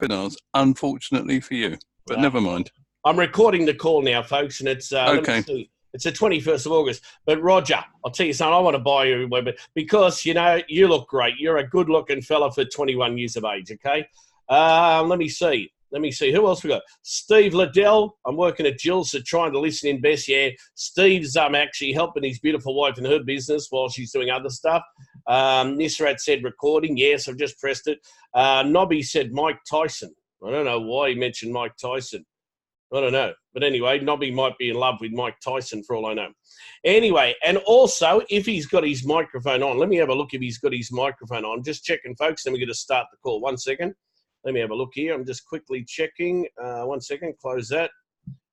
webinars, unfortunately for you. But never mind. I'm recording the call now, folks, and it's okay. Let me see. It's the 21st of August. But Roger, I'll tell you something. I want to buy you a webinar because you look great. You're a good-looking fella for 21 years of age. Okay. Let me see. Who else we got? Steve Liddell. I'm working at Jill's at Trying to Listen in Best. Yeah, Steve's actually helping his beautiful wife in her business while she's doing other stuff. Nisrat said recording. Yes, I've just pressed it. Nobby said Mike Tyson. I don't know why he mentioned Mike Tyson. I don't know. But anyway, Nobby might be in love with Mike Tyson for all I know. Anyway, and also, if he's got his microphone on, let me have a look if he's got his microphone on. Just checking, folks, then we're going to start the call. 1 second. Let me have a look here. I'm just quickly checking. 1 second. Close that.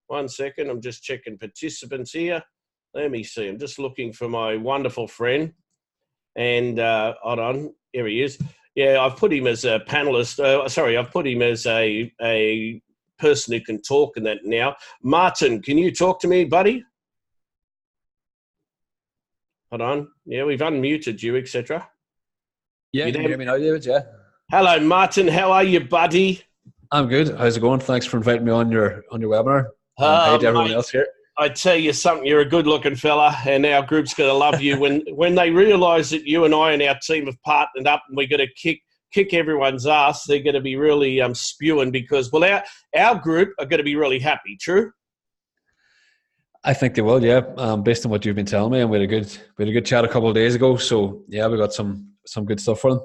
1 second. I'm just checking participants here. Let me see. I'm just looking for my wonderful friend. And hold on. Here he is. Yeah, I've put him as a panelist. I've put him as a person who can talk and that now. Martin, can you talk to me, buddy? Hold on. Yeah, we've unmuted you, etc. Yeah, you can hear me now, David? Yeah. Hello, Martin. How are you, buddy? I'm good. How's it going? Thanks for inviting me on your webinar. Hey to everyone else here. I tell you something, you're a good-looking fella, and our group's going to love you. When they realise that you and I and our team have partnered up and we're going to kick everyone's ass, they're going to be really spewing because, well, our group are going to be really happy. True? I think they will, yeah. Based on what you've been telling me, and we had a good chat a couple of days ago. So yeah, we got some good stuff for them.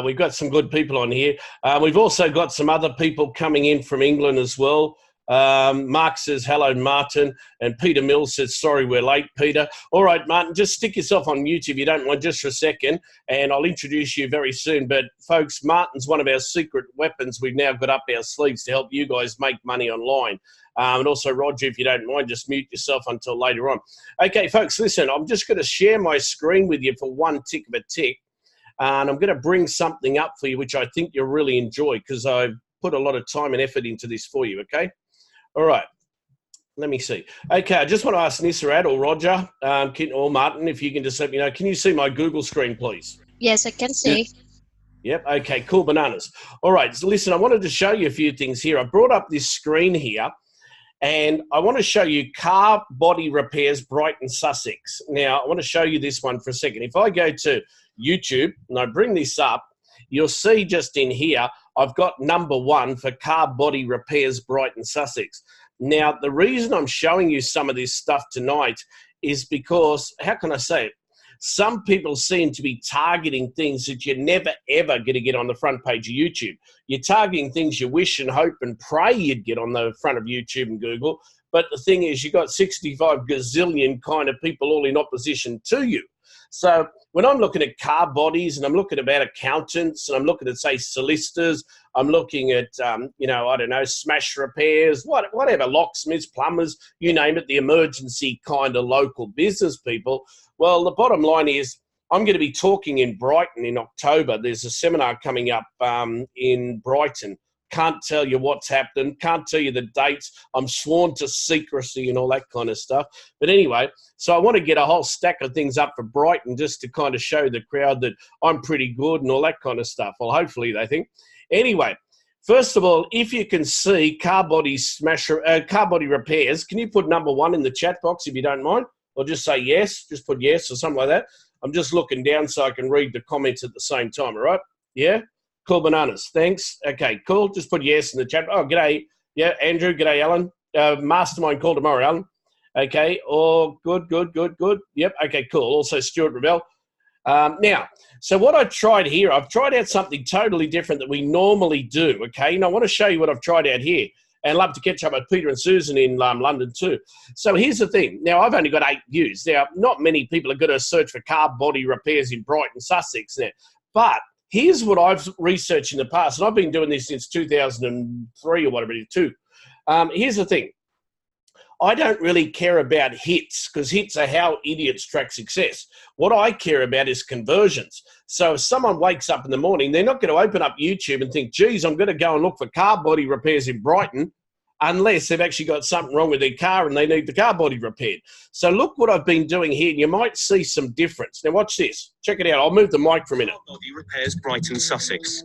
We've got some good people on here. We've also got some other people coming in from England as well. Mark says, hello, Martin. And Peter Mills says, sorry, we're late, Peter. All right, Martin, just stick yourself on mute if you don't mind just for a second, and I'll introduce you very soon. But, folks, Martin's one of our secret weapons we've now got up our sleeves to help you guys make money online. And also, Roger, if you don't mind, just mute yourself until later on. Okay, folks, listen, I'm just going to share my screen with you for one tick of a tick. And I'm going to bring something up for you, which I think you'll really enjoy because I've put a lot of time and effort into this for you, okay? All right. Let me see. Okay, I just want to ask Nisarad or Roger or Martin, if you can just let me know. Can you see my Google screen, please? Yes, I can see. Yep. Okay, cool bananas. All right. So listen, I wanted to show you a few things here. I brought up this screen here, and I want to show you Car Body Repairs, Brighton, Sussex. Now, I want to show you this one for a second. If I go to YouTube and I bring this up, you'll see just in here, I've got number 1 for Car Body Repairs, Brighton, Sussex. Now, the reason I'm showing you some of this stuff tonight is because, how can I say it? Some people seem to be targeting things that you're never, ever going to get on the front page of YouTube. You're targeting things you wish and hope and pray you'd get on the front of YouTube and Google. But the thing is, you've got 65 gazillion kind of people all in opposition to you. So when I'm looking at car bodies and I'm looking about accountants and I'm looking at, say, solicitors, I'm looking at, I don't know, smash repairs, whatever, locksmiths, plumbers, you name it, the emergency kind of local business people. Well, the bottom line is I'm going to be talking in Brighton in October. There's a seminar coming up in Brighton. Can't tell you what's happening. Can't tell you the dates. I'm sworn to secrecy and all that kind of stuff. But anyway, so I want to get a whole stack of things up for Brighton just to kind of show the crowd that I'm pretty good and all that kind of stuff. Well, hopefully they think. Anyway, first of all, if you can see car body repairs, can you put number 1 in the chat box if you don't mind? Or just say yes. Just put yes or something like that. I'm just looking down so I can read the comments at the same time, all right? Yeah? Cool bananas. Thanks. Okay, cool. Just put yes in the chat. Oh, g'day. Yeah, Andrew. G'day, Alan. Mastermind call tomorrow, Alan. Okay. Oh, good. Yep. Okay, cool. Also, Stuart Revell. Now, so what I tried here, I've tried out something totally different that we normally do, okay? And I want to show you what I've tried out here. And I'd love to catch up with Peter and Susan in London too. So here's the thing. Now, I've only got 8 views. Now, not many people are going to search for car body repairs in Brighton, Sussex now. But here's what I've researched in the past, and I've been doing this since 2003 or whatever it is too. Here's the thing. I don't really care about hits because hits are how idiots track success. What I care about is conversions. So if someone wakes up in the morning, they're not going to open up YouTube and think, geez, I'm going to go and look for car body repairs in Brighton unless they've actually got something wrong with their car and they need the car body repaired. So look what I've been doing here. You might see some difference. Now watch this. Check it out. I'll move the mic for a minute. Car Body Repairs, Brighton, Sussex.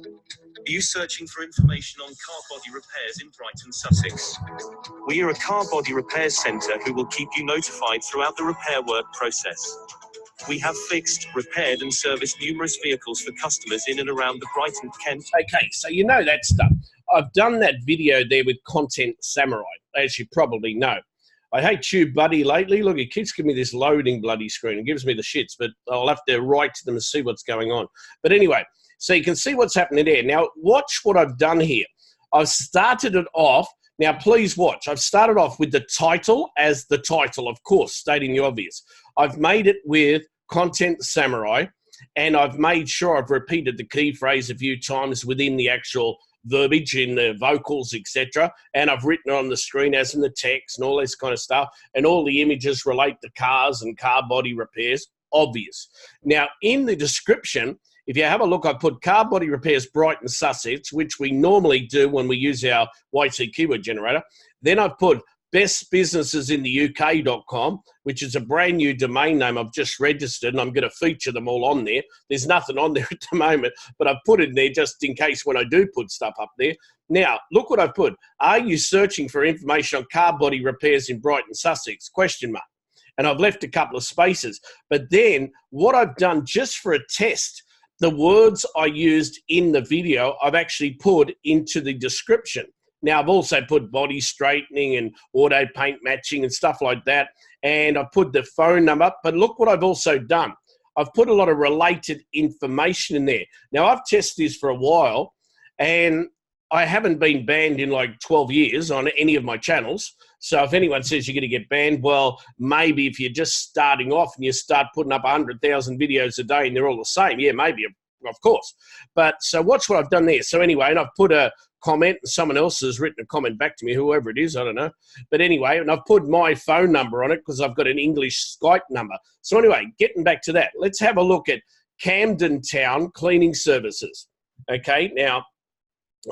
Are you searching for information on car body repairs in Brighton, Sussex? We are a car body repairs centre who will keep you notified throughout the repair work process. We have fixed, repaired and serviced numerous vehicles for customers in and around the Brighton, Kent. Okay, so you know that stuff. I've done that video there with Content Samurai, as you probably know. I hate you, buddy, lately. Look, it keeps giving me this loading bloody screen. It gives me the shits, but I'll have to write to them and see what's going on. But anyway, so you can see what's happening there. Now, watch what I've done here. I've started it off. Now, please watch. I've started off with the title as the title, of course, stating the obvious. I've made it with Content Samurai, and I've made sure I've repeated the key phrase a few times within the actual verbiage in the vocals, etc. And I've written on the screen as in the text and all this kind of stuff. And all the images relate to cars and car body repairs. Obvious. Now, in the description, if you have a look, I put car body repairs Brighton, Sussex, which we normally do when we use our YT keyword generator. Then I've put bestbusinessesintheuk.com, which is a brand new domain name I've just registered, and I'm going to feature them all on there. There's nothing on there at the moment, but I've put it in there just in case when I do put stuff up there. Now, look what I've put. Are you searching for information on car body repairs in Brighton, Sussex? Question mark. And I've left a couple of spaces. But then what I've done just for a test, the words I used in the video, I've actually put into the description. Now, I've also put body straightening and auto paint matching and stuff like that. And I've put the phone number. But look what I've also done. I've put a lot of related information in there. Now, I've tested this for a while, and I haven't been banned in like 12 years on any of my channels. So if anyone says you're going to get banned, well, maybe if you're just starting off and you start putting up 100,000 videos a day and they're all the same, yeah, maybe, of course. But so watch what I've done there. So anyway, and I've put a comment, and someone else has written a comment back to me, whoever it is, I don't know. But anyway, and I've put my phone number on it because I've got an English Skype number. So anyway, getting back to that, let's have a look at Camden Town Cleaning Services. Okay, now,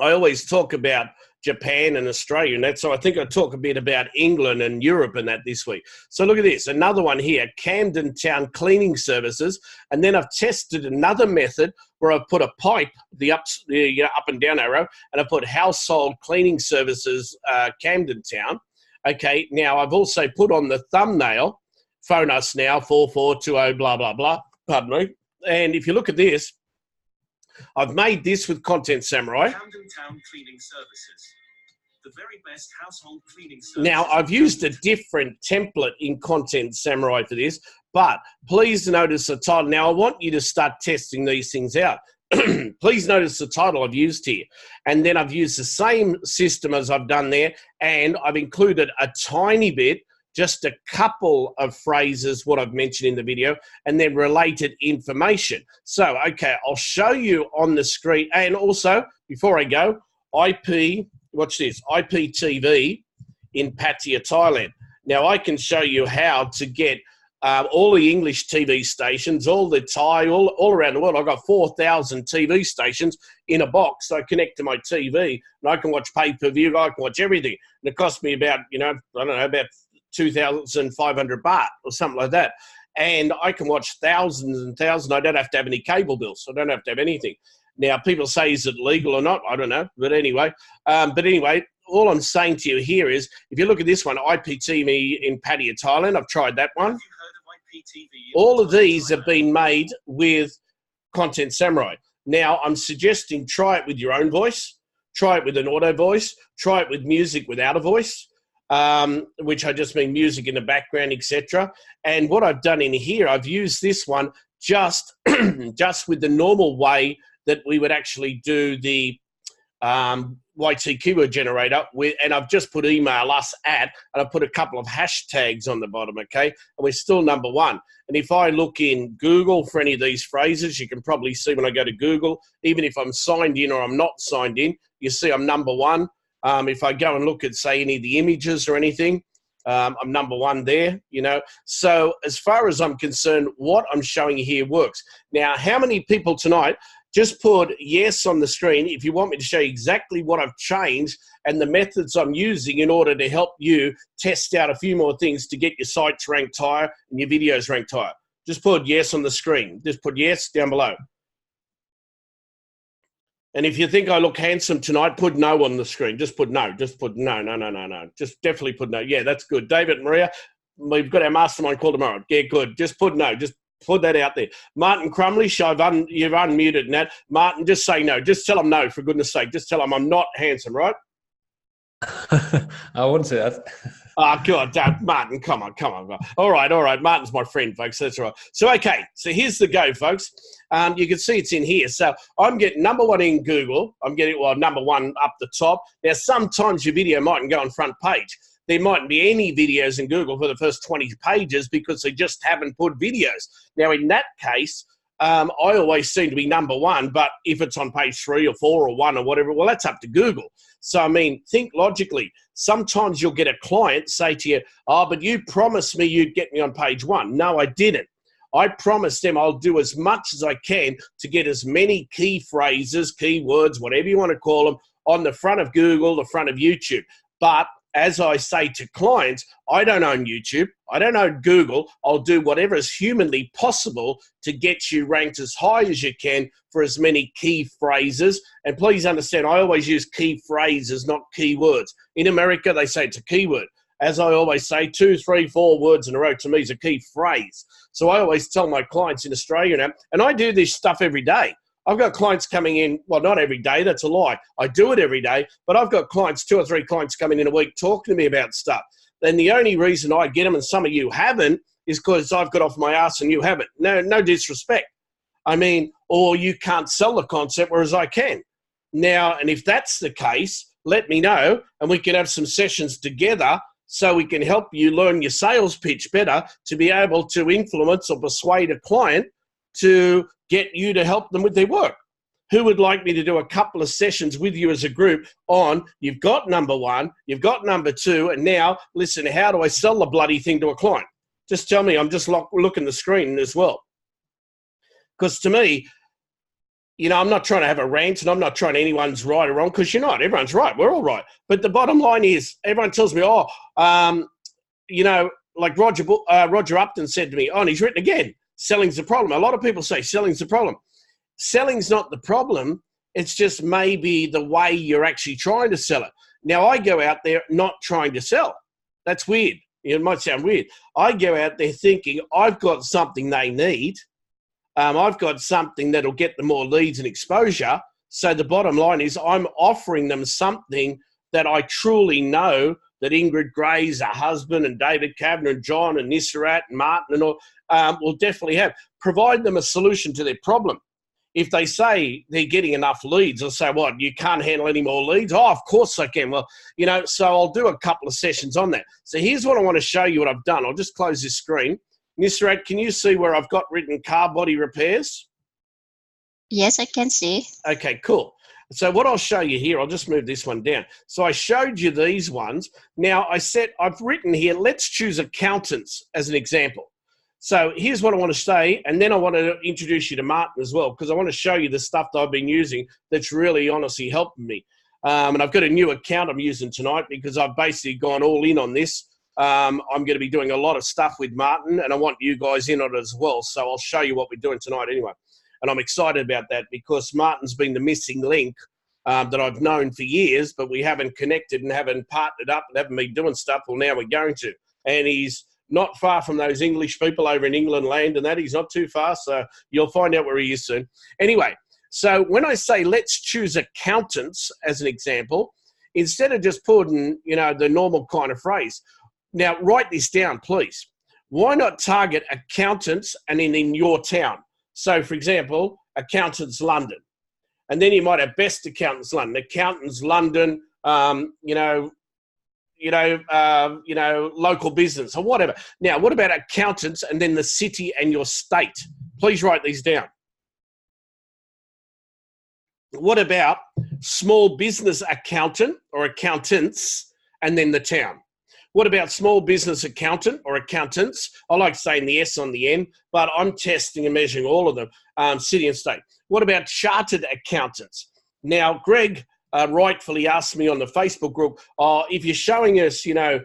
I always talk about Japan and Australia, and that's so I think I talk a bit about England and Europe and that this week. So look at this, another one here, Camden Town Cleaning Services, and then I've tested another method where I've put a pipe, the up and down arrow, and I put Household Cleaning Services, Camden Town. Okay, now I've also put on the thumbnail, phone us now, 4420 blah, blah, blah, pardon me. And if you look at this, I've made this with Content Samurai. Camden Town Cleaning Services. The very best household cleaning services. Now, I've used a different template in Content Samurai for this, but please notice the title. Now, I want you to start testing these things out. Please notice the title I've used here. And then I've used the same system as I've done there, and I've included a tiny bit, just a couple of phrases, what I've mentioned in the video, and then related information. So, okay, I'll show you on the screen. And also, before I go, watch this, IPTV in Pattaya, Thailand. Now, I can show you how to get all the English TV stations, all the Thai, all around the world. I've got 4,000 TV stations in a box. So I connect to my TV, and I can watch pay-per-view. I can watch everything. And it cost me about, I don't know, about 2,500 baht or something like that. And I can watch thousands and thousands. I don't have to have any cable bills. I don't have to have anything. Now, people say, is it legal or not? I don't know. But anyway, all I'm saying to you here is, if you look at this one, IPTV in Pattaya, Thailand, I've tried that one. Have you heard of IPTV? All of these have been made with Content Samurai. Now, I'm suggesting try it with your own voice. Try it with an auto voice. Try it with music without a voice. Which I just mean music in the background, etc. And what I've done in here, I've used this one just with the normal way that we would actually do the YT keyword generator with, and I've just put email us at, and I put a couple of hashtags on the bottom, okay? And we're still number one. And if I look in Google for any of these phrases, you can probably see when I go to Google, even if I'm signed in or I'm not signed in, you see I'm number one. If I go and look at, say, any of the images or anything, I'm number one there, So as far as I'm concerned, what I'm showing you here works. Now, how many people tonight, just put yes on the screen if you want me to show you exactly what I've changed and the methods I'm using in order to help you test out a few more things to get your sites ranked higher and your videos ranked higher. Just put yes on the screen. Just put yes down below. And if you think I look handsome tonight, put no on the screen. Just put no. Just put no. Just definitely put no. Yeah, that's good. David and Maria, we've got our mastermind call tomorrow. Yeah, good. Just put no. Just put that out there. Martin Crumley, you've unmuted Nat. Martin, just say no. Just tell him no, for goodness sake. Just tell him I'm not handsome, right? I wouldn't say that. Oh, God, Martin, come on. All right. Martin's my friend, folks. That's right. So, okay. So here's the go, folks. You can see it's in here. So I'm getting number one in Google. I'm getting, number one up the top. Now, sometimes your video mightn't go on front page. There mightn't be any videos in Google for the first 20 pages because they just haven't put videos. Now, in that case, I always seem to be number one, but if it's on page 3 or 4 or 1 or whatever, well, that's up to Google. So, I mean, think logically. Sometimes you'll get a client say to you, oh, but you promised me you'd get me on page 1. No, I didn't. I promised them I'll do as much as I can to get as many key phrases, keywords, whatever you want to call them, on the front of Google, the front of YouTube. But as I say to clients, I don't own YouTube. I don't own Google. I'll do whatever is humanly possible to get you ranked as high as you can for as many key phrases. And please understand, I always use key phrases, not keywords. In America, they say it's a keyword. As I always say, 2, 3, 4 words in a row to me is a key phrase. So I always tell my clients in Australia now, and I do this stuff every day. I've got clients coming in, well, not every day, that's a lie. I do it every day, but I've got clients, 2 or 3 clients coming in a week talking to me about stuff. Then the only reason I get them, and some of you haven't, is because I've got off my ass and you haven't. No disrespect. I mean, or you can't sell the concept, whereas I can. Now, and if that's the case, let me know, and we can have some sessions together so we can help you learn your sales pitch better to be able to influence or persuade a client to get you to help them with their work. Who would like me to do a couple of sessions with you as a group on, you've got number 1, you've got number 2, and now, listen, how do I sell the bloody thing to a client? Just tell me, I'm just looking at the screen as well. Because to me, you know, I'm not trying to have a rant and I'm not trying anyone's right or wrong, because you're not. Everyone's right. We're all right. But the bottom line is, everyone tells me, you know, like Roger Upton said to me, and he's written again, selling's the problem. A lot of people say selling's the problem. Selling's not the problem. It's just maybe the way you're actually trying to sell it. Now, I go out there not trying to sell. That's weird. It might sound weird. I go out there thinking I've got something they need. I've got something that'll get them more leads and exposure. So the bottom line is I'm offering them something that I truly know that Ingrid Gray's her husband and David Kavanagh and John and Nisrat and Martin and all will definitely have. Provide them a solution to their problem. If they say they're getting enough leads, I'll say, what, you can't handle any more leads? Oh, of course I can. Well, you know, so I'll do a couple of sessions on that. So here's what I want to show you what I've done. I'll just close this screen. Nisrat, can you see where I've got written car body repairs? Yes, I can see. Okay, cool. So what I'll show you here, I'll just move this one down. So I showed you these ones. Now I've written here, let's choose accountants as an example. So here's what I want to say, and then I want to introduce you to Martin as well, because I want to show you the stuff that I've been using that's really honestly helping me. And I've got a new account I'm using tonight because I've basically gone all in on this. I'm going to be doing a lot of stuff with Martin, and I want you guys in on it as well. So I'll show you what we're doing tonight anyway. And I'm excited about that because Martin's been the missing link that I've known for years, but we haven't connected and haven't partnered up and haven't been doing stuff. Well, now we're going to. And he's not far from those English people over in England land and that. He's not too far, so you'll find out where he is soon. Anyway, so when I say let's choose accountants as an example, instead of just putting, you know, the normal kind of phrase, now write this down, please. Why not target accountants and in your town? So, for example, Accountants London. And then you might have Best Accountants London, Accountants London, local business or whatever. Now, what about accountants and then the city and your state? Please write these down. What about small business accountant or accountants and then the town? What about small business accountant or accountants? I like saying the S on the end, but I'm testing and measuring all of them, city and state. What about chartered accountants? Now, Greg rightfully asked me on the Facebook group, if you're showing us, you know,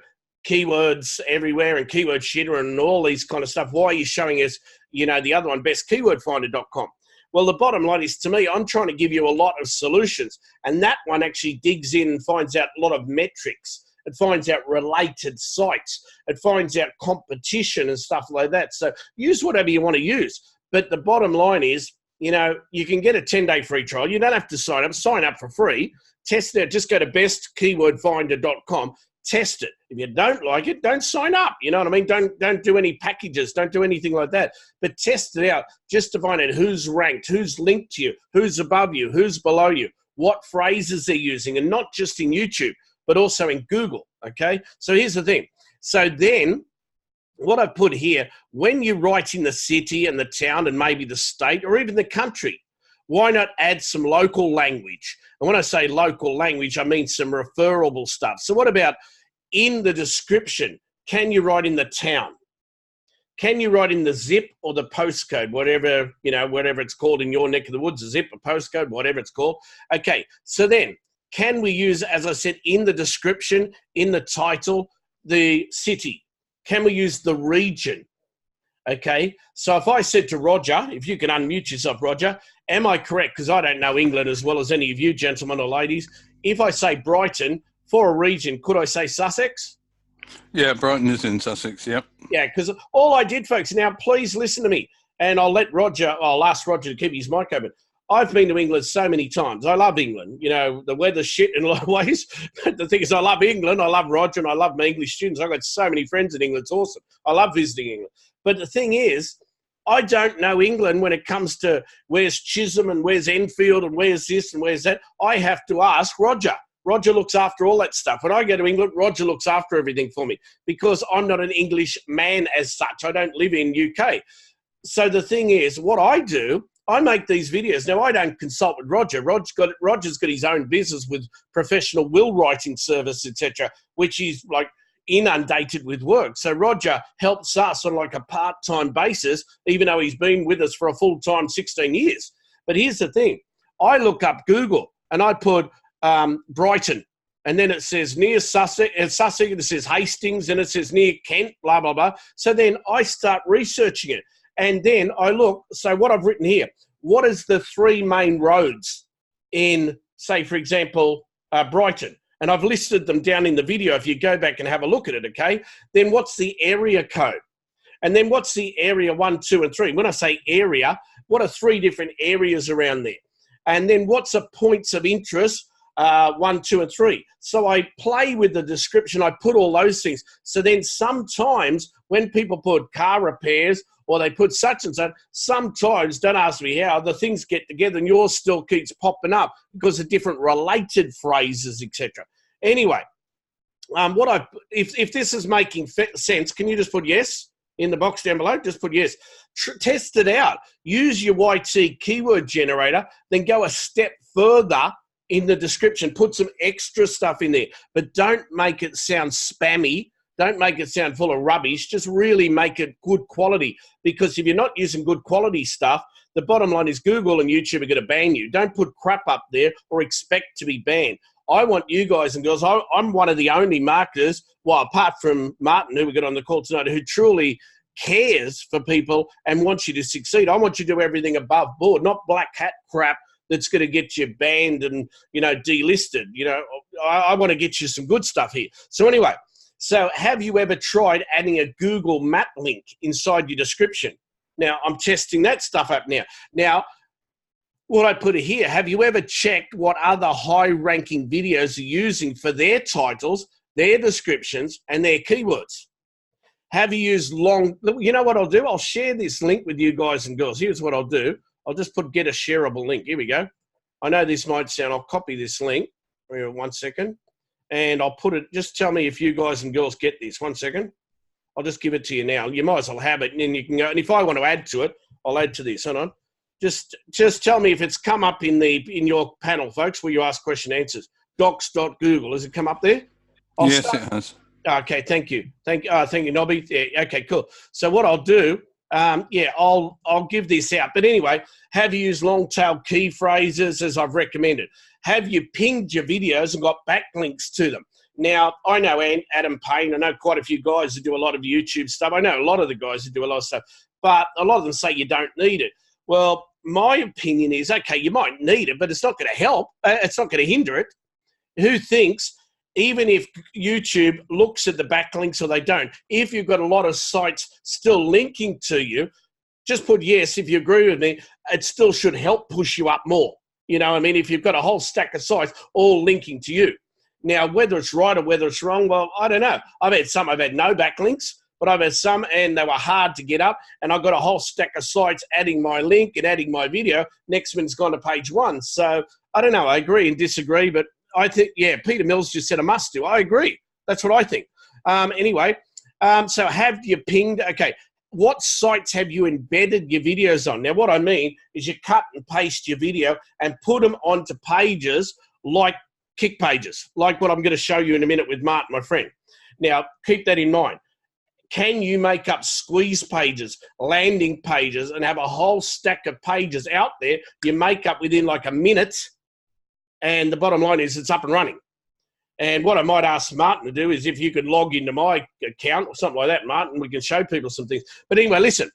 keywords everywhere and keyword shitter and all these kind of stuff, why are you showing us, you know, the other one, bestkeyWordfinder.com? Well, the bottom line is, to me, I'm trying to give you a lot of solutions. And that one actually digs in and finds out a lot of metrics. It finds out related sites. It finds out competition and stuff like that. So use whatever you want to use. But the bottom line is, you know, you can get a 10-day free trial. You don't have to sign up for free. Test it. Just go to bestkeywordfinder.com. Test it. If you don't like it, don't sign up. You know what I mean? Don't do any packages. Don't do anything like that. But test it out just to find out who's ranked, who's linked to you, who's above you, who's below you, what phrases they're using, and not just in YouTube, but also in Google. Okay? So here's the thing. So then what I've put here, when you write in the city and the town and maybe the state or even the country, why not add some local language? And when I say local language, I mean some referable stuff. So what about in the description? Can you write in the town? Can you write in the zip or the postcode, whatever, you know, whatever it's called in your neck of the woods, a zip, a postcode, whatever it's called? Okay, so then can we use, as I said, in the description, in the title, the city? Can we use the region? Okay, so if I said to Roger, if you can unmute yourself, Roger, am I correct? Because I don't know England as well as any of you gentlemen or ladies. If I say Brighton for a region, could I say Sussex? Yeah, Brighton is in Sussex, yep. Yeah, because all I did, folks, now please listen to me, and I'll ask Roger to keep his mic open. I've been to England so many times. I love England. You know, the weather's shit in a lot of ways. But the thing is, I love England. I love Roger, and I love my English students. I've got so many friends in England. It's awesome. I love visiting England. But the thing is, I don't know England when it comes to where's Chisholm and where's Enfield and where's this and where's that. I have to ask Roger. Roger looks after all that stuff. When I go to England, Roger looks after everything for me because I'm not an English man as such. I don't live in UK. So the thing is, what I do, I make these videos. Now, I don't consult with Roger. Roger's got his own business with professional will writing service, etc., which is like inundated with work. So Roger helps us on like a part-time basis, even though he's been with us for a full-time 16 years. But here's the thing. I look up Google and I put Brighton, and then it says near Sussex, and Sussex, it says Hastings, and it says near Kent, blah, blah, blah. So then I start researching it. And then I look, so what I've written here, what is the 3 main roads in, say, for example, Brighton? And I've listed them down in the video if you go back and have a look at it, okay? Then what's the area code? And then what's the area 1, 2, and 3? When I say area, what are 3 different areas around there? And then what's the points of interest? 1, 2, and 3. So I play with the description. I put all those things. So then sometimes when people put car repairs or they put such and such, sometimes, don't ask me how, the things get together and yours still keeps popping up because of different related phrases, etc. Anyway, if this is making sense, can you just put yes in the box down below? Just put yes. Test it out. Use your YT keyword generator, then go a step further in the description. Put some extra stuff in there, but don't make it sound spammy. Don't make it sound full of rubbish. Just really make it good quality, because if you're not using good quality stuff, the bottom line is Google and YouTube are going to ban you. Don't put crap up there or expect to be banned. I want you guys and girls, I'm one of the only marketers, well, apart from Martin, who we got on the call tonight, who truly cares for people and wants you to succeed. I want you to do everything above board, not black hat crap that's going to get you banned and, you know, delisted. You know, I want to get you some good stuff here. So anyway, so have you ever tried adding a Google map link inside your description? Now, I'm testing that stuff up now. Now, what I put here, have you ever checked what other high-ranking videos are using for their titles, their descriptions, and their keywords? Have you used you know what I'll do? I'll share this link with you guys and girls. Here's what I'll do. I'll just get a shareable link. Here we go. I know this might sound, I'll copy this link. 1 second. And I'll put it, just tell me if you guys and girls get this. 1 second. I'll just give it to you now. You might as well have it, and then you can go. And if I want to add to it, I'll add to this. Hold on. Just tell me if it's come up in your panel, folks, where you ask question answers. Docs.google. Has it come up there? Yes, it has. Okay, thank you. Thank you, Nobby. Yeah, okay, cool. So what I'll do, I'll give this out. But anyway, have you used long tail key phrases as I've recommended? Have you pinged your videos and got backlinks to them? Now, I know Adam Payne. I know quite a few guys who do a lot of YouTube stuff. I know a lot of the guys who do a lot of stuff, but a lot of them say you don't need it. Well, my opinion is, okay, you might need it, but it's not going to help. It's not going to hinder it. Who thinks, even if YouTube looks at the backlinks or they don't, if you've got a lot of sites still linking to you, just put yes if you agree with me. It still should help push you up more. You know, I mean, if you've got a whole stack of sites all linking to you. Now, whether it's right or whether it's wrong, well, I don't know. I've had some, I've had no backlinks, but I've had some and they were hard to get up, and I've got a whole stack of sites adding my link and adding my video. Next one's gone to page 1. So I don't know. I agree and disagree, but I think, yeah, Peter Mills just said a must do. I agree. That's what I think. Anyway, so have you pinged? Okay, what sites have you embedded your videos on? Now, what I mean is you cut and paste your video and put them onto pages like Kick pages, like what I'm going to show you in a minute with Martin, my friend. Now, keep that in mind. Can you make up squeeze pages, landing pages, and have a whole stack of pages out there you make up within like a minute? And the bottom line is it's up and running. And what I might ask Martin to do is if you could log into my account or something like that, Martin, we can show people some things. But anyway, listen,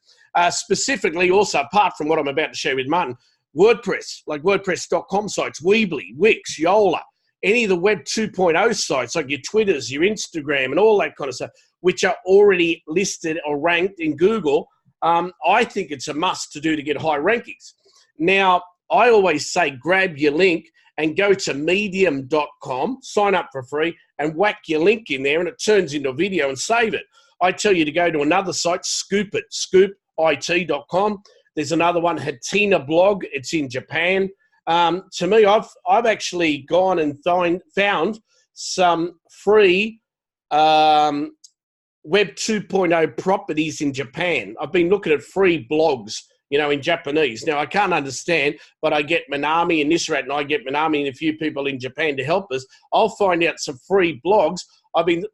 specifically also, apart from what I'm about to share with Martin, WordPress, like WordPress.com sites, Weebly, Wix, Yola, any of the Web 2.0 sites like your Twitters, your Instagram, and all that kind of stuff, which are already listed or ranked in Google, I think it's a must to do to get high rankings. Now, I always say grab your link and go to medium.com, sign up for free, and whack your link in there, and it turns into a video and save it. I tell you to go to another site, Scoop it, scoopit.com. There's another one, Hatina Blog. It's in Japan. To me, I've actually gone and found some free Web 2.0 properties in Japan. I've been looking at free blogs, you know, in Japanese. Now, I can't understand, but I get Minami and Nisrat, and I get Minami and a few people in Japan to help us. I'll find out some free blogs.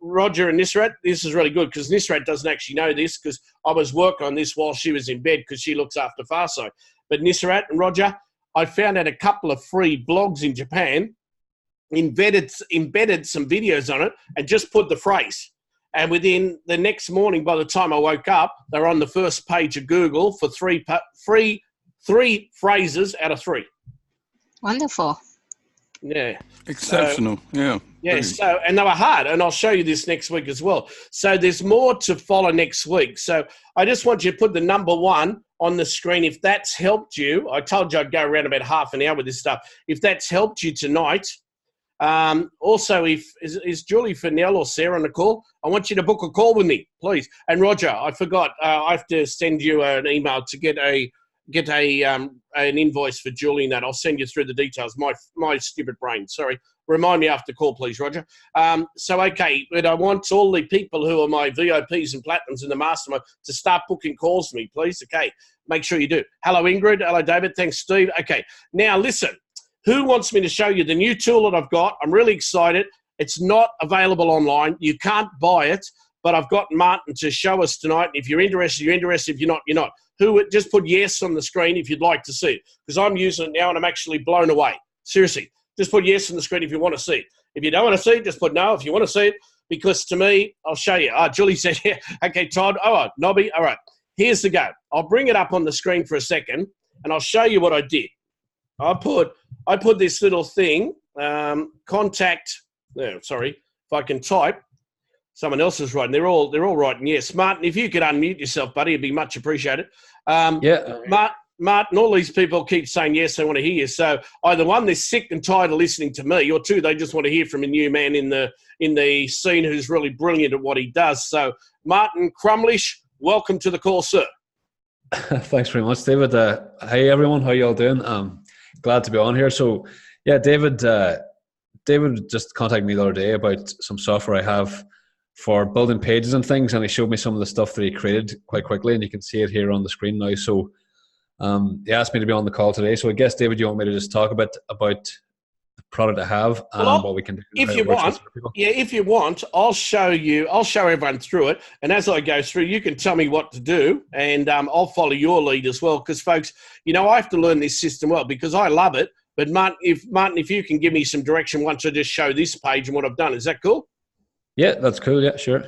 Roger and Nisrat, this is really good because Nisrat doesn't actually know this because I was working on this while she was in bed because she looks after Farsight. But Nisrat and Roger, I found out a couple of free blogs in Japan, embedded some videos on it, and just put the phrase. And within the next morning, by the time I woke up, they were on the first page of Google for three phrases out of 3. Wonderful. Yeah. Exceptional. Yeah. Yeah. So, and they were hard, and I'll show you this next week as well. So there's more to follow next week. So I just want you to put the number 1 on the screen. If that's helped you, I told you I'd go around about half an hour with this stuff. If that's helped you tonight, also, is Julie Fennell or Sarah on the call? I want you to book a call with me, please. And Roger, I forgot. I have to send you an email to get an invoice for Julie and that. I'll send you through the details. My stupid brain. Sorry. Remind me after call, please, Roger. Okay, but I want all the people who are my VIPs and Platinums in the mastermind to start booking calls for me, please. Okay, make sure you do. Hello, Ingrid. Hello, David. Thanks, Steve. Okay, now listen. Who wants me to show you the new tool that I've got? I'm really excited. It's not available online. You can't buy it, but I've got Martin to show us tonight. If you're interested, you're interested. If you're not, you're not. Just put yes on the screen if you'd like to see it, because I'm using it now and I'm actually blown away. Seriously, just put yes on the screen if you want to see it. If you don't want to see it, just put no if you want to see it, because to me, I'll show you. Julie said, yeah. Okay, Todd. All right, Nobby. All right, here's the go. I'll bring it up on the screen for a second, and I'll show you what I did. I put this little thing, contact. Sorry, if I can type. Someone else is writing. They're all writing yes. Martin, if you could unmute yourself, buddy, it'd be much appreciated. Yeah. Martin, all these people keep saying yes, they want to hear you. So either one, they're sick and tired of listening to me, or 2, they just want to hear from a new man in the scene who's really brilliant at what he does. So Martin Crumlish, welcome to the call, sir. Thanks very much, David. Hey everyone, how you all doing? Glad to be on here. So yeah, David just contacted me the other day about some software I have for building pages and things, and he showed me some of the stuff that he created quite quickly, and you can see it here on the screen now. So he asked me to be on the call today. So I guess, David, you want me to just talk a bit about the product I have and what we can do? If you want, I'll show everyone through it, and as I go through, you can tell me what to do, and I'll follow your lead as well, because folks, I have to learn this system well because I love it. But Martin, if you can give me some direction once I just show this page and what I've done, is that cool? Yeah, that's cool. Yeah, sure.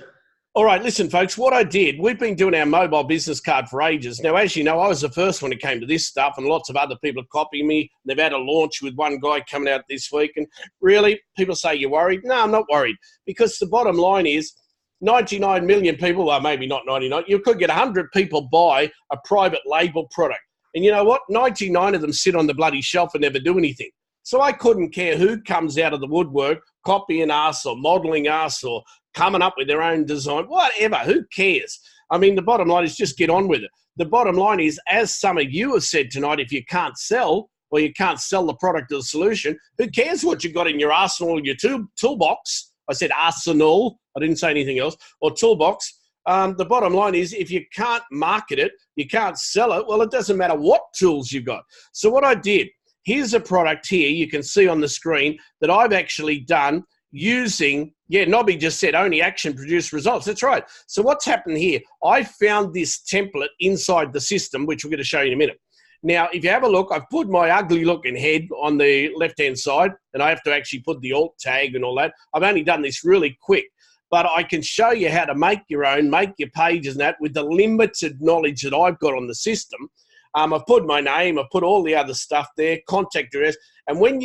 All right, listen, folks, what I did, we've been doing our mobile business card for ages. Now, as you know, I was the first when it came to this stuff, and lots of other people are copying me. They've had a launch with one guy coming out this week. And really, people say, you're worried? No, I'm not worried, because the bottom line is 99 million people, well, maybe not 99, you could get 100 people buy a private label product. And you know what? 99 of them sit on the bloody shelf and never do anything. So I couldn't care who comes out of the woodwork, copying us or modeling us or coming up with their own design, whatever, who cares? I mean, the bottom line is just get on with it. The bottom line is, as some of you have said tonight, if you can't sell or you can't sell the product or the solution, who cares what you've got in your arsenal or your toolbox? I said arsenal, I didn't say anything else, or toolbox. The bottom line is, if you can't market it, you can't sell it, well, it doesn't matter what tools you've got. So what I did, here's a product here you can see on the screen that I've actually done using, Nobby just said only action produce results. That's right. So what's happened here? I found this template inside the system, which we're going to show you in a minute. Now, if you have a look, I've put my ugly looking head on the left-hand side, and I have to actually put the alt tag and all that. I've only done this really quick, but I can show you how to make your own, make your pages and that with the limited knowledge that I've got on the system. I've put my name, I've put all the other stuff there, contact address. And when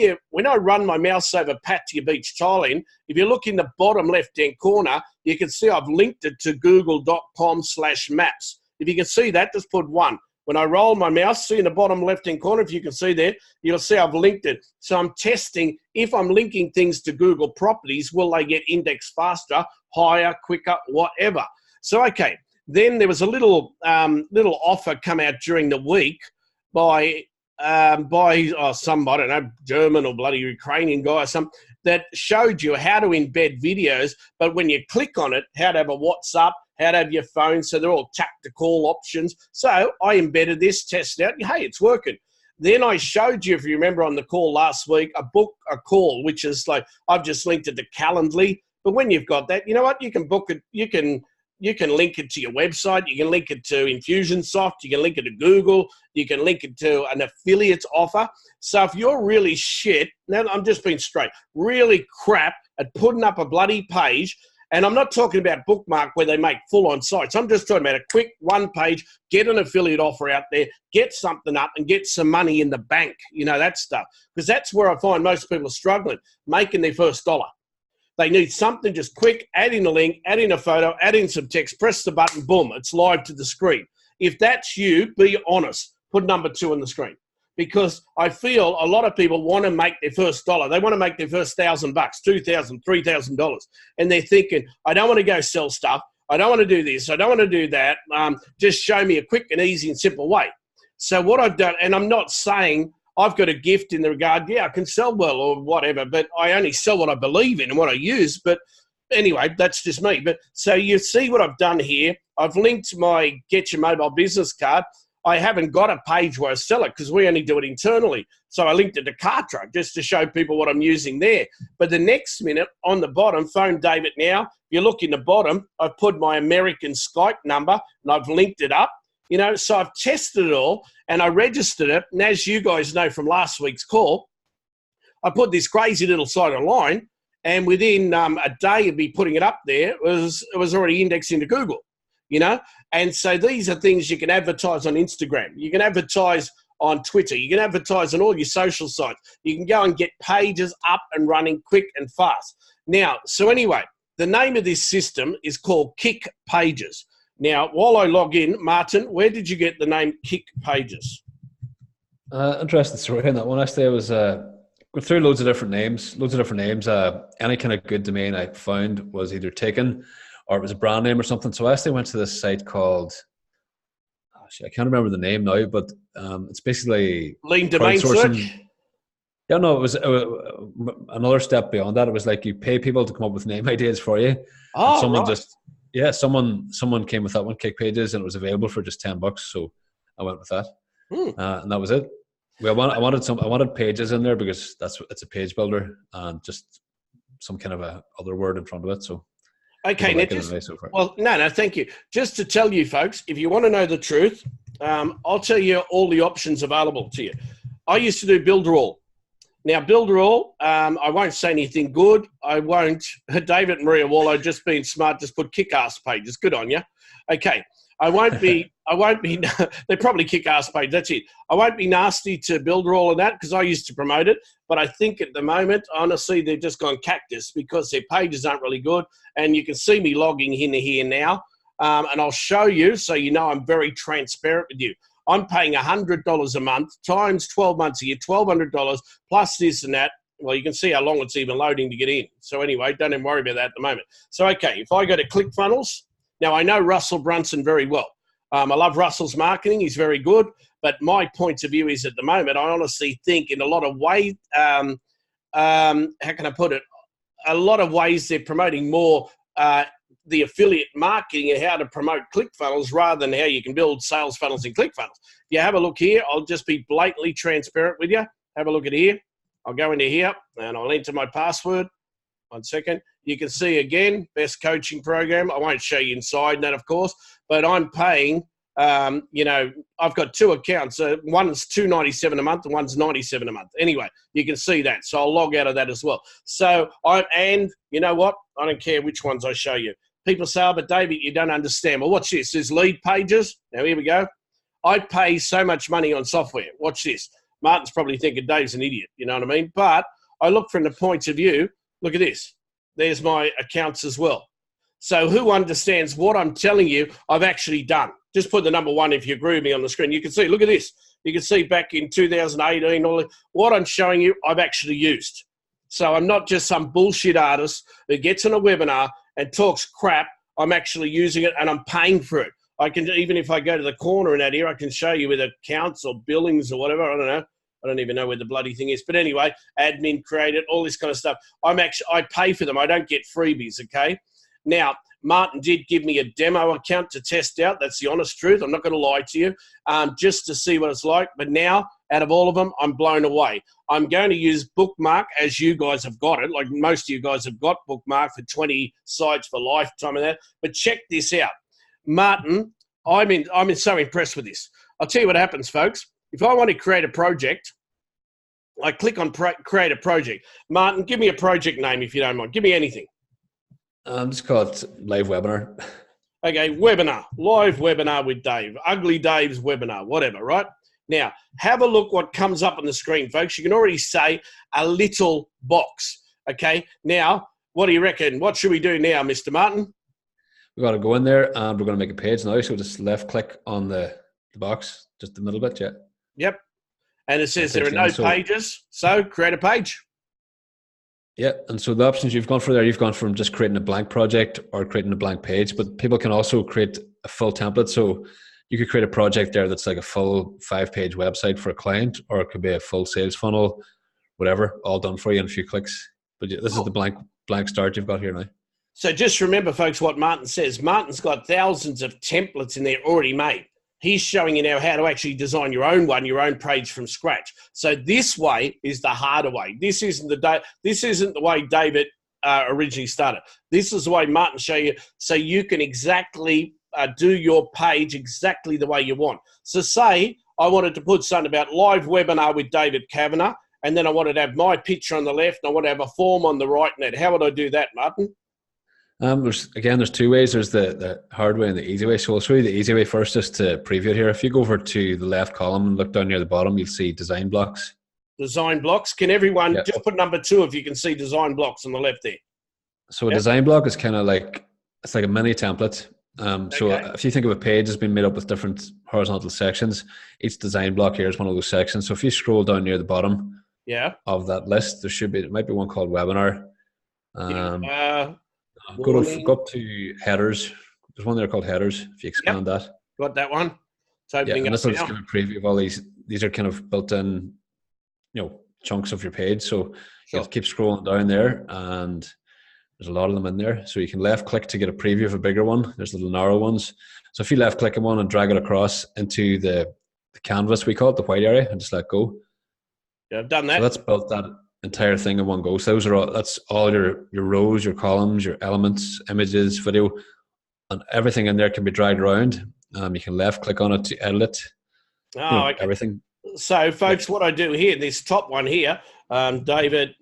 I run my mouse over Pattaya Beach, Thailand, if you look in the bottom left-hand corner, you can see I've linked it to google.com/maps. If you can see that, just put 1. When I roll my mouse, see in the bottom left-hand corner, if you can see there, you'll see I've linked it. So I'm testing if I'm linking things to Google properties, will they get indexed faster, higher, quicker, whatever. So, okay. Then there was a little offer come out during the week by some, I don't know, German or bloody Ukrainian guy or something, that showed you how to embed videos, but when you click on it, how to have a WhatsApp, how to have your phone, so they're all tap to call options. So I embedded this, tested out, hey, it's working. Then I showed you, if you remember on the call last week, book a call, which is like, I've just linked it to Calendly. But when you've got that, you know what, you can book it, you can link it to your website, you can link it to Infusionsoft, you can link it to Google, you can link it to an affiliate offer. So if you're really shit, now I'm just being straight, really crap at putting up a bloody page, and I'm not talking about Bookmark where they make full-on sites. I'm just talking about a quick one page, get an affiliate offer out there, get something up and get some money in the bank, you know, that stuff. Because that's where I find most people are struggling, making their first dollar. They need something just quick, add in a link, add in a photo, add in some text, press the button, boom, it's live to the screen. If that's you, be honest, put number 2 on the screen. Because I feel a lot of people want to make their first dollar. They want to make their first $1,000, $2,000, $3,000. And they're thinking, I don't want to go sell stuff. I don't want to do this. I don't want to do that. Just show me a quick and easy and simple way. So what I've done, and I'm not saying I've got a gift in the regard, I can sell well or whatever, but I only sell what I believe in and what I use. But anyway, that's just me. But so you see what I've done here. I've linked my Get Your Mobile business card. I haven't got a page where I sell it because we only do it internally. So I linked it to Kartra just to show people what I'm using there. But the next minute on the bottom, phone David now, you look in the bottom, I've put my American Skype number and I've linked it up. You know, so I've tested it all and I registered it. And as you guys know from last week's call, I put this crazy little site online, and within a day of me putting it up there, it was already indexed into Google, you know. And so these are things you can advertise on Instagram. You can advertise on Twitter. You can advertise on all your social sites. You can go and get pages up and running quick and fast. Now, so anyway, the name of this system is called Kick Pages. Now, while I log in, Martin, where did you get the name Kick Pages? Interesting story in that one. Actually, I was going through loads of different names. Any kind of good domain I found was either taken or it was a brand name or something. So I actually went to this site called, I can't remember the name now, but it's basically Lean Domain Search? Yeah, no, it was another step beyond that. It was like you pay people to come up with name ideas for you. Oh, someone right. Someone came with that one, Kick Pages, and it was available for just $10. So I went with that, and that was it. I wanted pages in there because it's a page builder and just some kind of a other word in front of it. So okay, now thank you. Just to tell you folks, if you want to know the truth, I'll tell you all the options available to you. I used to do Builderall. Now, Builderall, I won't say anything good. I won't. David and Maria Wallow, just being smart, just put kick-ass pages. Good on you. Okay. I won't be, they probably kick-ass page. That's it. I won't be nasty to Builderall and that because I used to promote it. But I think at the moment, honestly, they've just gone cactus because their pages aren't really good. And you can see me logging in here now. And I'll show you so you know I'm very transparent with you. I'm paying $100 a month times 12 months a year, $1,200 plus this and that. Well, you can see how long it's even loading to get in. So anyway, don't even worry about that at the moment. So, okay, if I go to ClickFunnels, now I know Russell Brunson very well. I love Russell's marketing. He's very good. But my point of view is at the moment, I honestly think in a lot of ways, how can I put it? A lot of ways they're promoting more the affiliate marketing and how to promote ClickFunnels rather than how you can build sales funnels in ClickFunnels. If you have a look here, I'll just be blatantly transparent with you. Have a look at here. I'll go into here and I'll enter my password. 1 second. You can see again, best coaching program. I won't show you inside that, of course, but I'm paying, I've got 2 accounts. One's $297 a month and one's $97 a month. Anyway, you can see that. So I'll log out of that as well. So and you know what? I don't care which ones I show you. People say, oh, but David, you don't understand. Well, watch this. There's lead pages. Now, here we go. I pay so much money on software. Watch this. Martin's probably thinking Dave's an idiot. You know what I mean? But I look from the point of view, look at this. There's my accounts as well. So who understands what I'm telling you I've actually done? Just put the number 1 if you agree with me on the screen. You can see, look at this. You can see back in 2018, what I'm showing you I've actually used. So I'm not just some bullshit artist who gets on a webinar and talks crap. I'm actually using it and I'm paying for it. I can, even if I go to the corner in that here, I can show you with accounts or billings or whatever. I don't know. I don't even know where the bloody thing is. But anyway, admin created, all this kind of stuff. I pay for them. I don't get freebies, okay? Now, Martin did give me a demo account to test out. That's the honest truth. I'm not going to lie to you, just to see what it's like. But now, out of all of them, I'm blown away. I'm going to use Bookmark as you guys have got it. Like most of you guys have got Bookmark for 20 sites for lifetime and that. But check this out. Martin, I'm so impressed with this. I'll tell you what happens, folks. If I want to create a project, I click on create a project. Martin, give me a project name if you don't mind. Give me anything. Just call it live webinar. Okay, webinar, live webinar with Dave, Ugly Dave's webinar, whatever, right? Now, have a look what comes up on the screen, folks. You can already say a little box, okay? Now, what do you reckon? What should we do now, Mr. Martin? We've got to go in there and we're going to make a page now. So just left click on the box, just the middle bit, yeah. Yep. And it says there are no pages, so create a page. Yeah, and so the options you've gone for there, you've gone from just creating a blank project or creating a blank page, but people can also create a full template. So you could create a project there that's like a full 5-page website for a client, or it could be a full sales funnel, whatever, all done for you in a few clicks. But this is the blank start you've got here now. So just remember, folks, what Martin says. Martin's got thousands of templates in there already made. He's showing you now how to actually design your own page from scratch. So this way is the harder way. This isn't the way David originally started. This is the way Martin showed you, so you can exactly do your page exactly the way you want. So say I wanted to put something about live webinar with David Kavanagh, and then I wanted to have my picture on the left, and I want to have a form on the right. Net. How would I do that, Martin? There's 2 ways. There's the hard way and the easy way. So I'll show you the easy way first, just to preview it here. If you go over to the left column and look down near the bottom, you'll see design blocks. Design blocks. Can everyone just put number 2 if you can see design blocks on the left there? So a design block is kind of like, it's like a mini template. So if you think of a page, it's been made up with different horizontal sections. Each design block here is one of those sections. So if you scroll down near the bottom of that list, there might be one called webinar. Go up to headers. There's one there called headers. If you expand that. Got that one. It's opening and up this will just give a preview of all these. These are kind of built in, chunks of your page. So you keep scrolling down there, and there's a lot of them in there. So you can left click to get a preview of a bigger one. There's little narrow ones. So if you left click on one and drag it across into the canvas, we call it the white area, and just let go. Yeah, I've done that. So that's built that entire thing in one go. So that's all your rows, your columns, your elements, images, video, and everything in there can be dragged around. You can left click on it to edit it. Okay. Everything. So, folks, what I do here, this top one here, David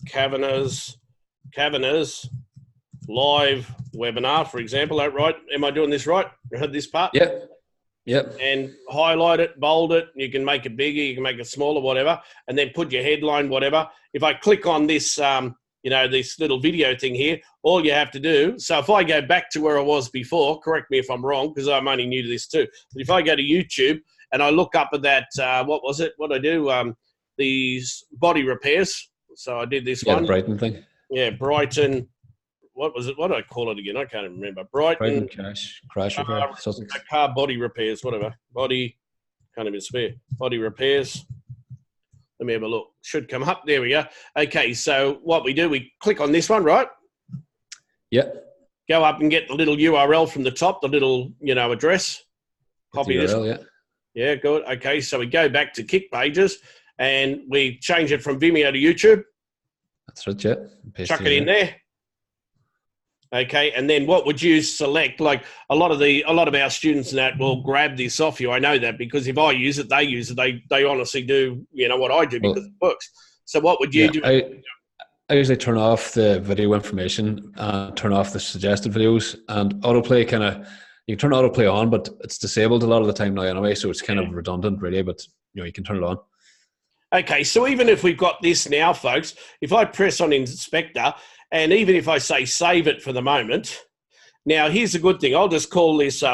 Kavanagh's live webinar, for example. That right? Am I doing this right? You heard this part? Yep. And highlight it, bold it. You can make it bigger, you can make it smaller, whatever, and then put your headline, whatever. If I click on this, this little video thing here, all you have to do. So if I go back to where I was before, correct me if I'm wrong, because I'm only new to this too. But if I go to YouTube and I look up at that, what was it? What I do? These body repairs. So I did this one. The Brighton thing. Yeah, Brighton. What was it? What did I call it again? I can't even remember. Brighton crash repair. Car body repairs, whatever. Can't even spare. Body repairs. Let me have a look. Should come up. There we go. Okay, so what we do, we click on this one, right? Yep. Go up and get the little URL from the top, the little, address. Copy this. URL, Yeah, good. Okay, so we go back to Kick Pages and we change it from Vimeo to YouTube. That's right, yeah. Chuck it in there. Okay, and then what would you select? Like a lot of our students and that will grab this off you. I know that because if I use it, they use it. They honestly do, what I do because it works. So what would you do? I usually turn off the video information, turn off the suggested videos, and autoplay you can turn autoplay on, but it's disabled a lot of the time now anyway, so it's kind of redundant really, but you can turn it on. Okay, so even if we've got this now, folks, if I press on Inspector, and even if I say save it for the moment, now here's a good thing. I'll just call this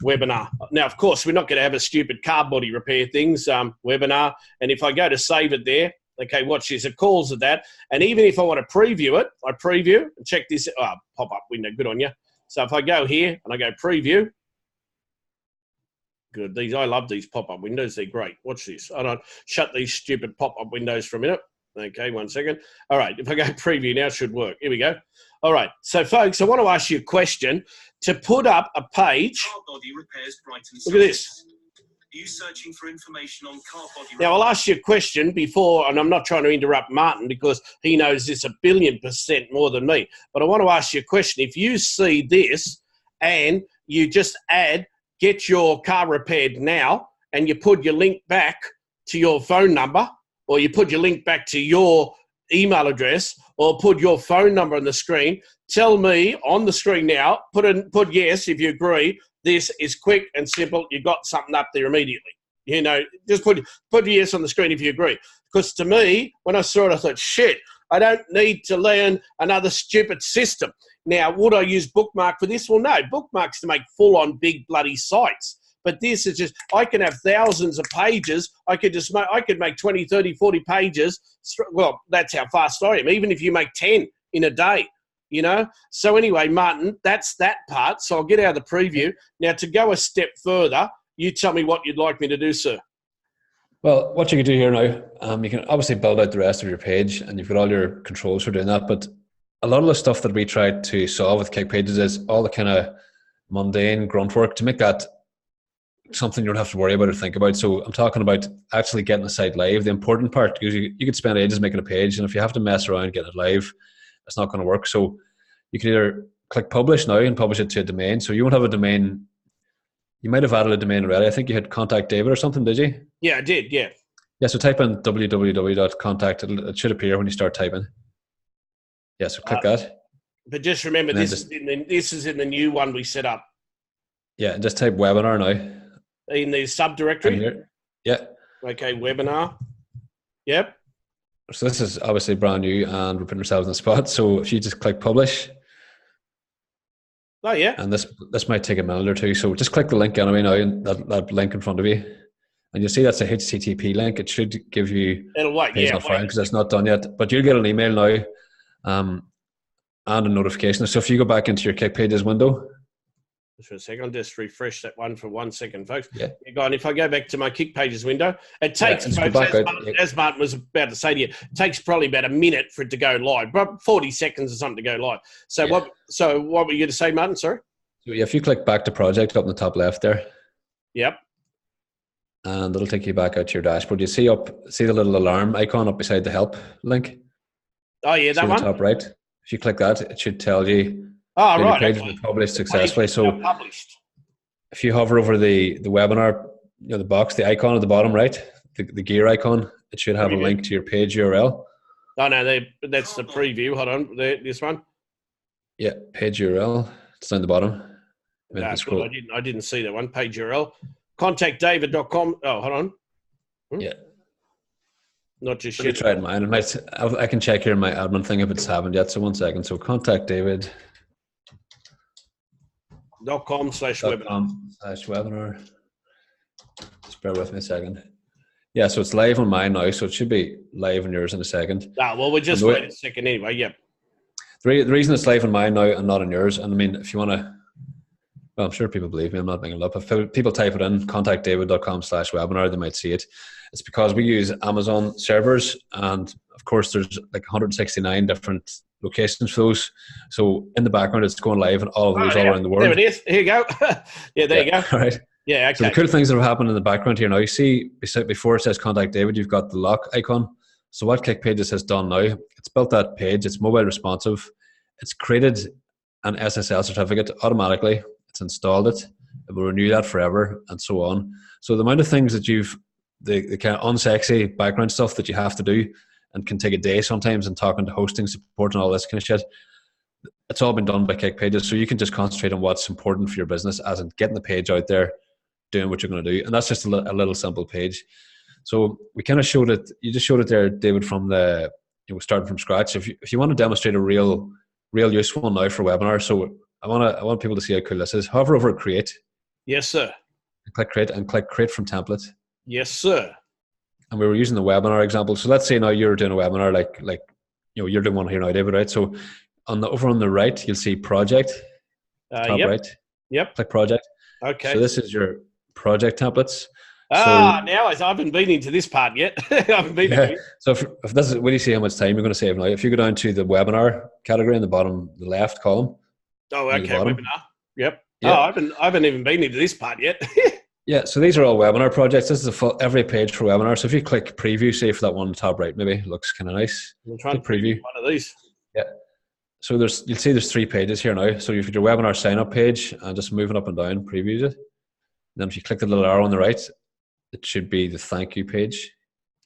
webinar. Now, of course, we're not going to have a stupid car body repair things webinar. And if I go to save it there, okay, watch this. It calls it that. And even if I want to preview it, I preview and check this. Pop-up window, good on you. So if I go here and I go preview, good. I love these pop-up windows. They're great. Watch this. I don't shut these stupid pop-up windows for a minute. Okay, 1 second. All right, if I go preview now, it should work. Here we go. All right, so folks, I want to ask you a question. To put up a page, Car body repairs, Brighton. Look at this. Are you searching for information on car body repairs? Now, I'll ask you a question before, and I'm not trying to interrupt Martin because he knows this 1,000,000,000% more than me, but I want to ask you a question. If you see this and you just add, get your car repaired now, and you put your link back to your phone number, or you put your link back to your email address, or put your phone number on the screen, tell me on the screen now, put yes if you agree, this is quick and simple, you got something up there immediately. Just put yes on the screen if you agree. Because to me, when I saw it, I thought, shit, I don't need to learn another stupid system. Now, would I use Bookmark for this? Well, no, Bookmark's to make full-on big bloody sites. But this is just, I can have thousands of pages. I could make 20, 30, 40 pages. Well, that's how fast I am, even if you make 10 in a day, So anyway, Martin, that's that part. So I'll get out of the preview. Now, to go a step further, you tell me what you'd like me to do, sir. Well, what you can do here now, you can obviously build out the rest of your page, and you've got all your controls for doing that. But a lot of the stuff that we tried to solve with Kick Pages is all the kind of mundane grunt work to make that something you don't have to worry about or think about. So I'm talking about actually getting the site live. The important part, because you could spend ages making a page, and if you have to mess around getting it live, it's not going to work. So you can either click publish now and publish it to a domain. So you won't have a domain. You might have added a domain already. I think you had Contact David or something, did you? Yeah, I did, yeah. Yeah, so type in www.contact. It should appear when you start typing. Yeah, so click that. But just remember, this is in the new one we set up. Yeah, and just type webinar now. In the subdirectory? Yeah. Okay, webinar. Yep. So this is obviously brand new and we're putting ourselves in the spot. So if you just click publish. Oh, yeah. And this might take a minute or two. So just click the link anyway now, and that link in front of you. And you'll see that's a HTTP link. It should give you... It'll wait, yeah. Because it's not done yet. But you'll get an email now and a notification. So if you go back into your Kick Pages window... Just for a second, I'll just refresh that one for 1 second, folks. Yeah. And if I go back to my Kick Pages window, it takes, as Martin was about to say to you, it takes probably about a minute for it to go live, 40 seconds or something to go live. So what were you going to say, Martin? Sorry? So if you click back to project up in the top left there. Yep. And it'll take you back out to your dashboard. You see the little alarm icon up beside the help link? Oh, yeah, that one? Top right. If you click that, it should tell you... Oh, right. Your page was published successfully. So if you hover over the webinar the box, the icon at the bottom right, the gear icon. It should have a link to your page URL. Oh no, that's the preview. Hold on, this one. Yeah, page URL. It's down the bottom. No, I didn't see that one. Page URL. ContactDavid.com. Oh, hold on. Yeah. Not just Let me try it mine. I can check here in my admin thing if it's happened yet. So 1 second. So ContactDavid.com/webinar. Just bear with me a second. Yeah, so it's live on mine now, so it should be live on yours in a second. Ah, well, we'll just wait a second anyway. Yep. The reason it's live on mine now and not on yours, and I mean, if you want to, well, I'm sure people believe me, I'm not making it up. If people type it in, contactdavid.com/webinar, they might see it. It's because we use Amazon servers, and of course, there's like 169 different locations for those. So in the background, it's going live and all of those all around the world. There it is. Here you go. Yeah, there you go. All right. Yeah, okay. So the cool things that have happened in the background here now, you see before it says Contact David, you've got the lock icon. So what ClickPages has done now, it's built that page, it's mobile responsive, it's created an SSL certificate automatically, it's installed it will renew that forever, and so on. So the amount of things that the kind of unsexy background stuff that you have to do and can take a day sometimes, and talking to hosting support and all this kind of shit, it's all been done by ClickPages. So you can just concentrate on what's important for your business, as in getting the page out there, doing what you're going to do. And that's just a little simple page. So we kind of showed it, you just showed it there, David, from starting from scratch. If you want to demonstrate a real useful now for webinar, so I want people to see how cool this is. Hover over Create. Yes, sir. Click Create and click Create from Template. Yes, sir. And we were using the webinar example. So let's say now you're doing a webinar like you're doing one here now, David, right? So over on the right, you'll see Project. Top yep. right. Yep. Click Project. Okay. So this is your project templates. Now I haven't been into this part yet. I haven't been into it. So if this is, when you see how much time you're going to save now, if you go down to the webinar category in the bottom, the left column. Oh, okay. Webinar. Yep. Yeah. Oh, I haven't even been into this part yet. Yeah. So these are all webinar projects. This is every page for webinar. So if you click preview, say for that one on the top right, maybe it looks kind of nice. I'm trying to preview one of these. Yeah. So you'll see there's 3 pages here now. So you've got your webinar sign up page, and just moving up and down previews it. And then if you click the little arrow on the right, it should be the thank you page.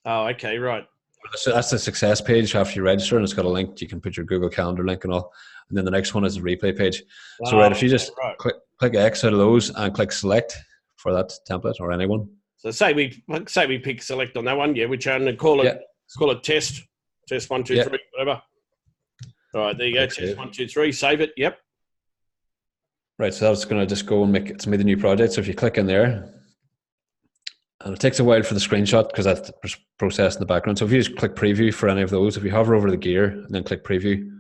Oh, okay, right. So that's the success page after you register, and it's got a link. You can put your Google Calendar link and all. And then the next one is the replay page. So if you just click X out of those and click select for that template or anyone. So say we pick select on that one, yeah, which I'm going to call it test 1, 2, 3, whatever. All right, there you go. Test 1, 2, 3. Save it. Yep. Right, so that's going to just go and made a new project. So if you click in there, and it takes a while for the screenshot because that's processed in the background. So if you just click preview for any of those, if you hover over the gear and then click preview,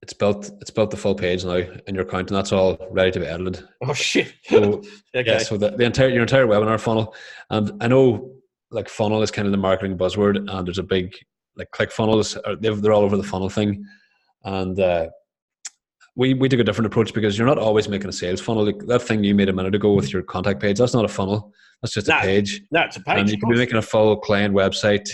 it's built the full page now in your account, and that's all ready to be edited. Oh shit! So, okay. Yeah, so your entire webinar funnel, and I know like funnel is kind of the marketing buzzword, and there's a big like ClickFunnels, they're all over the funnel thing, and we took a different approach because you're not always making a sales funnel. Like that thing you made a minute ago with your contact page, that's not a funnel. That's just a page. No, it's a page. And you could be making a full client website.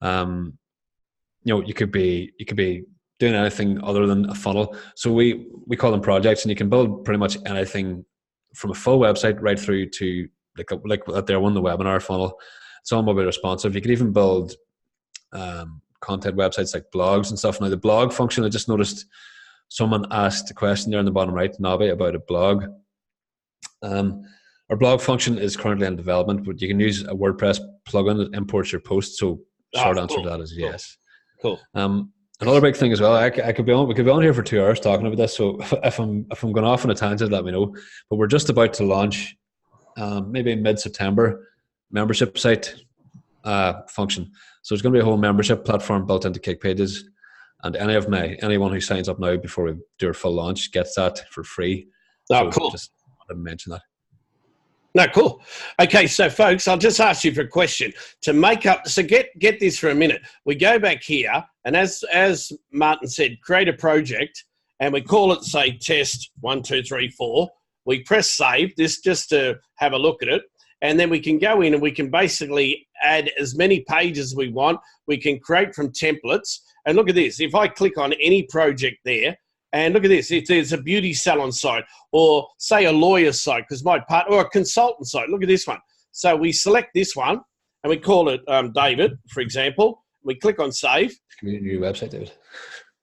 You could be doing anything other than a funnel. So we call them projects, and you can build pretty much anything from a full website right through to like that there one, the webinar funnel. It's all mobile responsive. You could even build content websites like blogs and stuff. Now the blog function, I just noticed someone asked a question there in the bottom right, Navi, about a blog. Our blog function is currently in development, but you can use a WordPress plugin that imports your posts. So short answer to that is yes. Cool. Another big thing as well, we could be on here for 2 hours talking about this. So if I'm going off on a tangent, let me know. But we're just about to launch, maybe mid-September, membership site function. So there's going to be a whole membership platform built into ClickPages, and anyone who signs up now before we do our full launch gets that for free. Oh, so cool. Just wanted to mention that. No, cool. Okay, so folks, I'll just ask you for a question to make up. So get this for a minute. We go back here, and as Martin said, create a project, and we call it, say, test 1, 2, 3, 4. We press save. This just to have a look at it, and then we can go in and we can basically add as many pages as we want. We can create from templates, and look at this. If I click on any project there, And look at this. If there's a beauty salon site or, say, a lawyer site, because my partner, or a consultant site. Look at this one. So we select this one and we call it David, for example. We click on save. Community new website, David.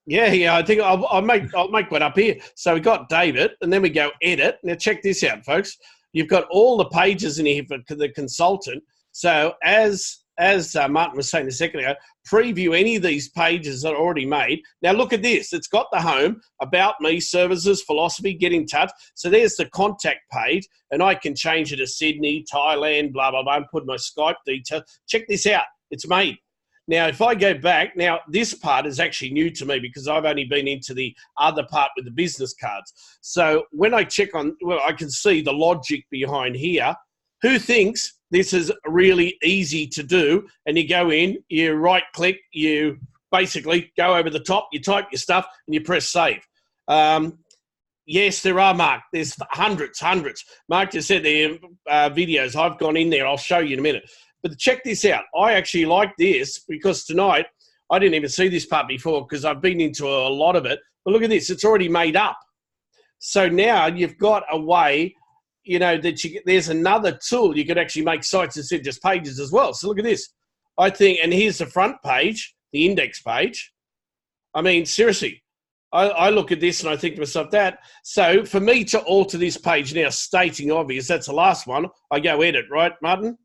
Yeah. I think I'll make one up here. So we got David, and then we go edit. Now check this out, folks. You've got all the pages in here for the consultant. So as Martin was saying a second ago, preview any of these pages that are already made. Now look at this. It's got the home, about me, services, philosophy, get in touch. So there's the contact page, and I can change it to Sydney, Thailand, blah, blah, blah, and put my Skype details. Check this out. It's made. Now, if I go back, now this part is actually new to me because I've only been into the other part with the business cards. So when I check on, well, I can see the logic behind here. Who thinks this is really easy to do? And you go in, you right click, you basically go over the top, you type your stuff and you press save. Yes, there are, Mark. There's hundreds. Mark just said there videos. I've gone in there. I'll show you in a minute. But check this out. I actually like this because tonight, I didn't even see this part before because I've been into a lot of it. But look at this. It's already made up. So now you've got a way, you know, that there's another tool. You could actually make sites instead of just pages as well. So look at this. I think, and here's the front page, the index page. I mean, seriously, I look at this and I think to myself that. So for me to alter this page now, stating obvious, that's the last one, I go edit, right, Martin?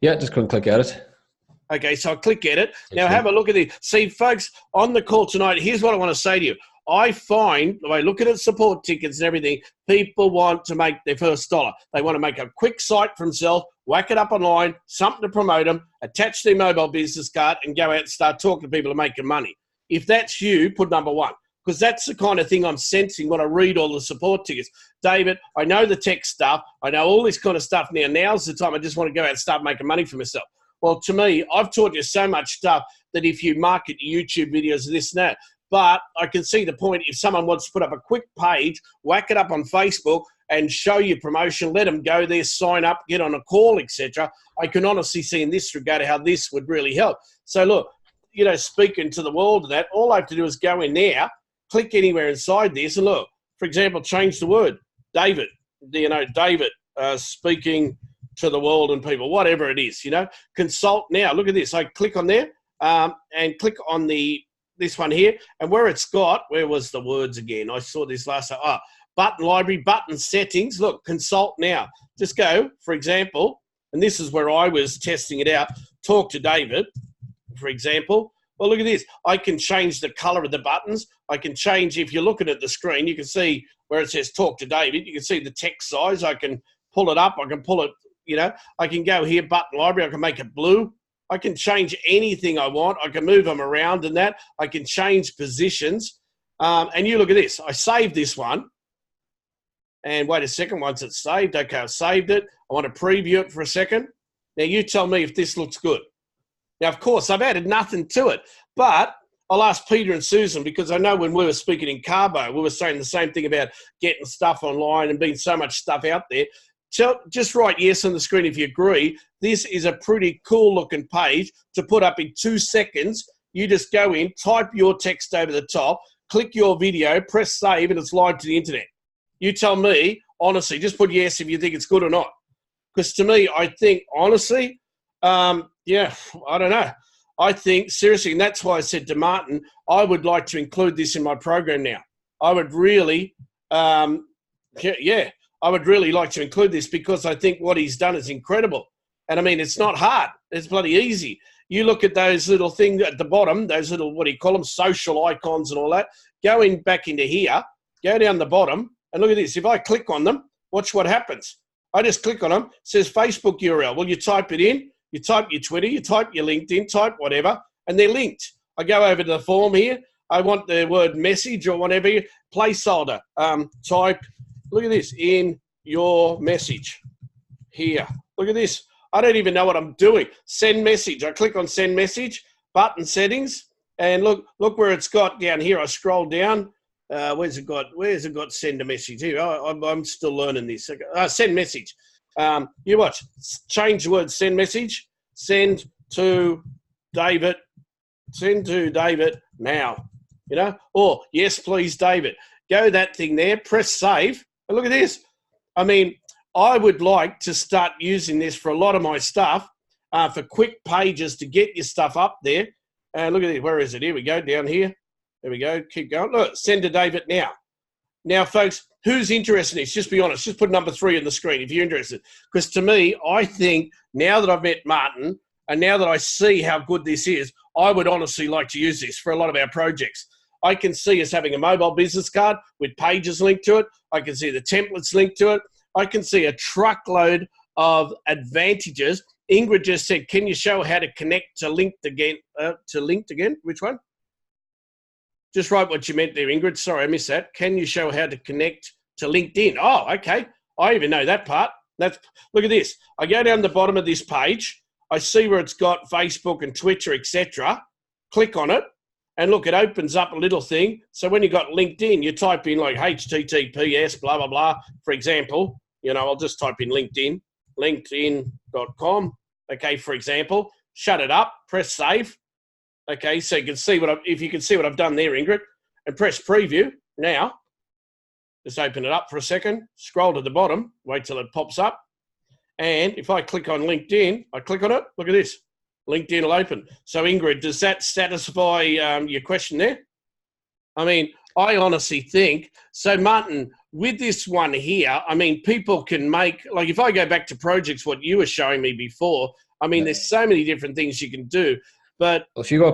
Yeah, just go and click edit. Okay, so I click edit. Now have a look at it. See, folks, on the call tonight, here's what I want to say to you. I find, when I look at support tickets and everything, people want to make their first dollar. They want to make a quick site for themselves, whack it up online, something to promote them, attach their mobile business card, and go out and start talking to people and making money. If that's you, put number one, because that's the kind of thing I'm sensing when I read all the support tickets. David, I know the tech stuff. I know all this kind of stuff now. Now's the time. I just want to go out and start making money for myself. Well, to me, I've taught you so much stuff that if you market your YouTube videos, this and that, but I can see the point. If someone wants to put up a quick page, whack it up on Facebook and show you promotion, let them go there, sign up, get on a call, etc. I can honestly see in this regard how this would really help. So look, you know, speaking to the world of that, all I have to do is go in there, click anywhere inside this, and look, for example, change the word, David, you know, David speaking to the world and people, whatever it is, you know, consult now. Look at this. I click on there and click on this one here, and where it's got, where was the words again? I saw this last time. Button library, button settings. Look, consult now. Just go, for example, and this is where I was testing it out. Talk to David, for example. Well, look at this. I can change the color of the buttons. I can change, if you're looking at the screen, you can see where it says talk to David. You can see the text size. I can pull it up. I can pull it, you know. I can go here, button library. I can make it blue. I can change anything I want. I can move them around and that. I can change positions. And you look at this. I saved this one. And wait a second. Once it's saved, okay, I've saved it. I want to preview it for a second. Now, you tell me if this looks good. Now, of course, I've added nothing to it. But I'll ask Peter and Susan, because I know when we were speaking in Carbo, we were saying the same thing about getting stuff online and being so much stuff out there. Just write yes on the screen if you agree. This is a pretty cool looking page to put up in 2 seconds. You just go in, type your text over the top, click your video, press save, and it's live to the internet. You tell me, honestly, just put yes if you think it's good or not. Because to me, I think, honestly, yeah, I don't know. I think, seriously, and that's why I said to Martin, I would like to include this in my program now. I would really, I would really like to include this because I think what he's done is incredible. And I mean, it's not hard. It's bloody easy. You look at those little things at the bottom, those little, what do you call them, social icons and all that. Go in back into here, go down the bottom, and look at this. If I click on them, watch what happens. I just click on them. It says Facebook URL. Well, you type it in. You type your Twitter, you type your LinkedIn, type whatever, and they're linked. I go over to the form here. I want the word message or whatever, placeholder. Type, look at this, in your message here. Look at this. I don't even know what I'm doing. Send message. I click on send message, button settings, and look where it's got down here. I scroll down. Where's it got? Where's it got send a message? Here, I'm still learning this. Send message. You watch. Change the word send message. Send to David. Send to David now. you know, or yes, please, David. Go that thing there, press save, and look at this. I mean, I would like to start using this for a lot of my stuff, for quick pages to get your stuff up there. Look at it. Where is it? Here we go, down here. There we go. Keep going. Look, send to David now. Now, folks, who's interested in this? Just be honest. Just put number 3 on the screen if you're interested. Because to me, I think now that I've met Martin and now that I see how good this is, I would honestly like to use this for a lot of our projects. I can see us having a mobile business card with pages linked to it. I can see the templates linked to it. I can see a truckload of advantages. Ingrid just said, can you show how to connect to linked again? Which one? Just write what you meant there, Ingrid. Sorry, I missed that. Can you show how to connect to LinkedIn? Oh, okay. I even know that part. Look at this. I go down the bottom of this page. I see where it's got Facebook and Twitter, etc. Click on it. And look, it opens up a little thing. So when you got LinkedIn, you type in like HTTPS, blah, blah, blah. For example, you know, I'll just type in LinkedIn, linkedin.com. Okay, for example, shut it up, press save. Okay, so you can see if you can see what I've done there, Ingrid, and press preview now. Just open it up for a second, scroll to the bottom, wait till it pops up. And if I click on LinkedIn, I click on it, look at this. LinkedIn will open. So Ingrid, does that satisfy your question there? I mean, I honestly think, so Martin, with this one here, I mean, people can make, like if I go back to projects, what you were showing me before, I mean, there's so many different things you can do. But if you go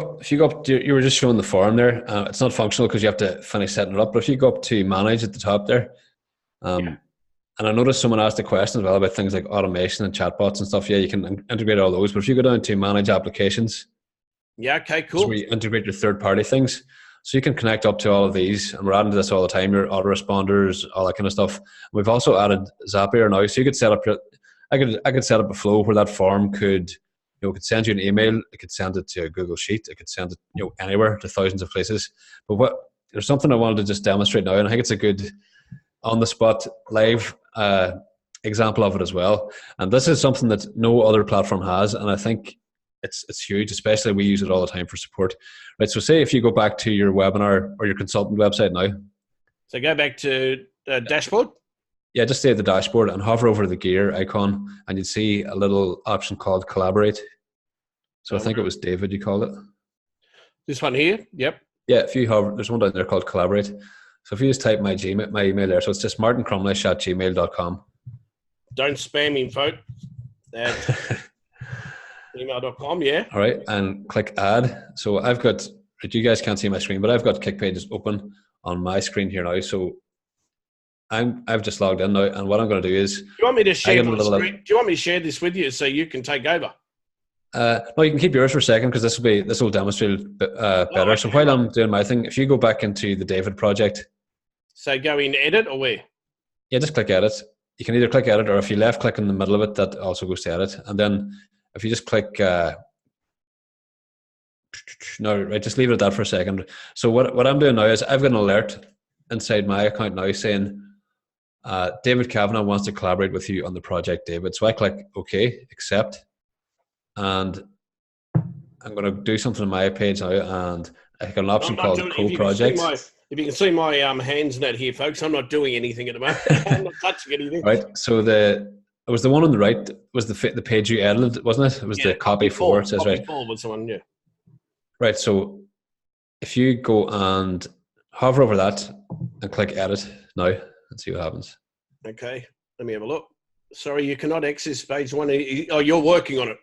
up to, you were just showing the form there. It's not functional because you have to finish setting it up. But if you go up to manage at the top there, and I noticed someone asked a question as well about things like automation and chatbots and stuff. Yeah, you can integrate all those. But if you go down to manage applications, yeah, okay, cool. where you integrate your third-party things, so you can connect up to all of these. And we're adding to this all the time. Your autoresponders, all that kind of stuff. We've also added Zapier now, so you could set up your. I could set up a flow where that form could. It could send you an email. It could send it to a Google Sheet. It could send it, anywhere to thousands of places. But there's something I wanted to just demonstrate now, and I think it's a good on-the-spot live example of it as well. And this is something that no other platform has, and I think it's huge. Especially we use it all the time for support. Right. So, say if you go back to your webinar or your consultant website now. So go back to dashboard. Yeah, just stay at the dashboard and hover over the gear icon, and you'd see a little option called Collaborate. So I think it was David you called it. This one here? Yep. Yeah, if you hover, there's one down there called Collaborate. So if you just type my email there, so it's just martincrumlish@gmail.com. Don't spam info at email.com, yeah. All right, and click add. So I've got, you guys can't see my screen, but I've got ClickPages open on my screen here now. So I've just logged in now, and what I'm going to do is. Do you want me to share my screen? Do you want me to share this with you so you can take over? No, you can keep yours for a second because this will demonstrate it better. Okay. So while I'm doing my thing, if you go back into the David project. So go in edit or where? Yeah, just click edit. You can either click edit, or if you left click in the middle of it, that also goes to edit. And then if you just click. No, right, just leave it at that for a second. So what I'm doing now is I've got an alert inside my account now saying. David Kavanagh wants to collaborate with you on the project, David. So I click OK, accept, and I'm going to do something on my page now, and I got an option called Co-Project. If you can see my hands net here, folks, I'm not doing anything at the moment. I'm not touching anything. Right. So it was the one on the right was the page you edited, wasn't it? It was the copy 4. It says copy right. 4 was the one, yeah. Right. So if you go and hover over that and click edit now. And see what happens. Okay, let me have a look. Sorry, you cannot access page 1. Oh, you're working on it.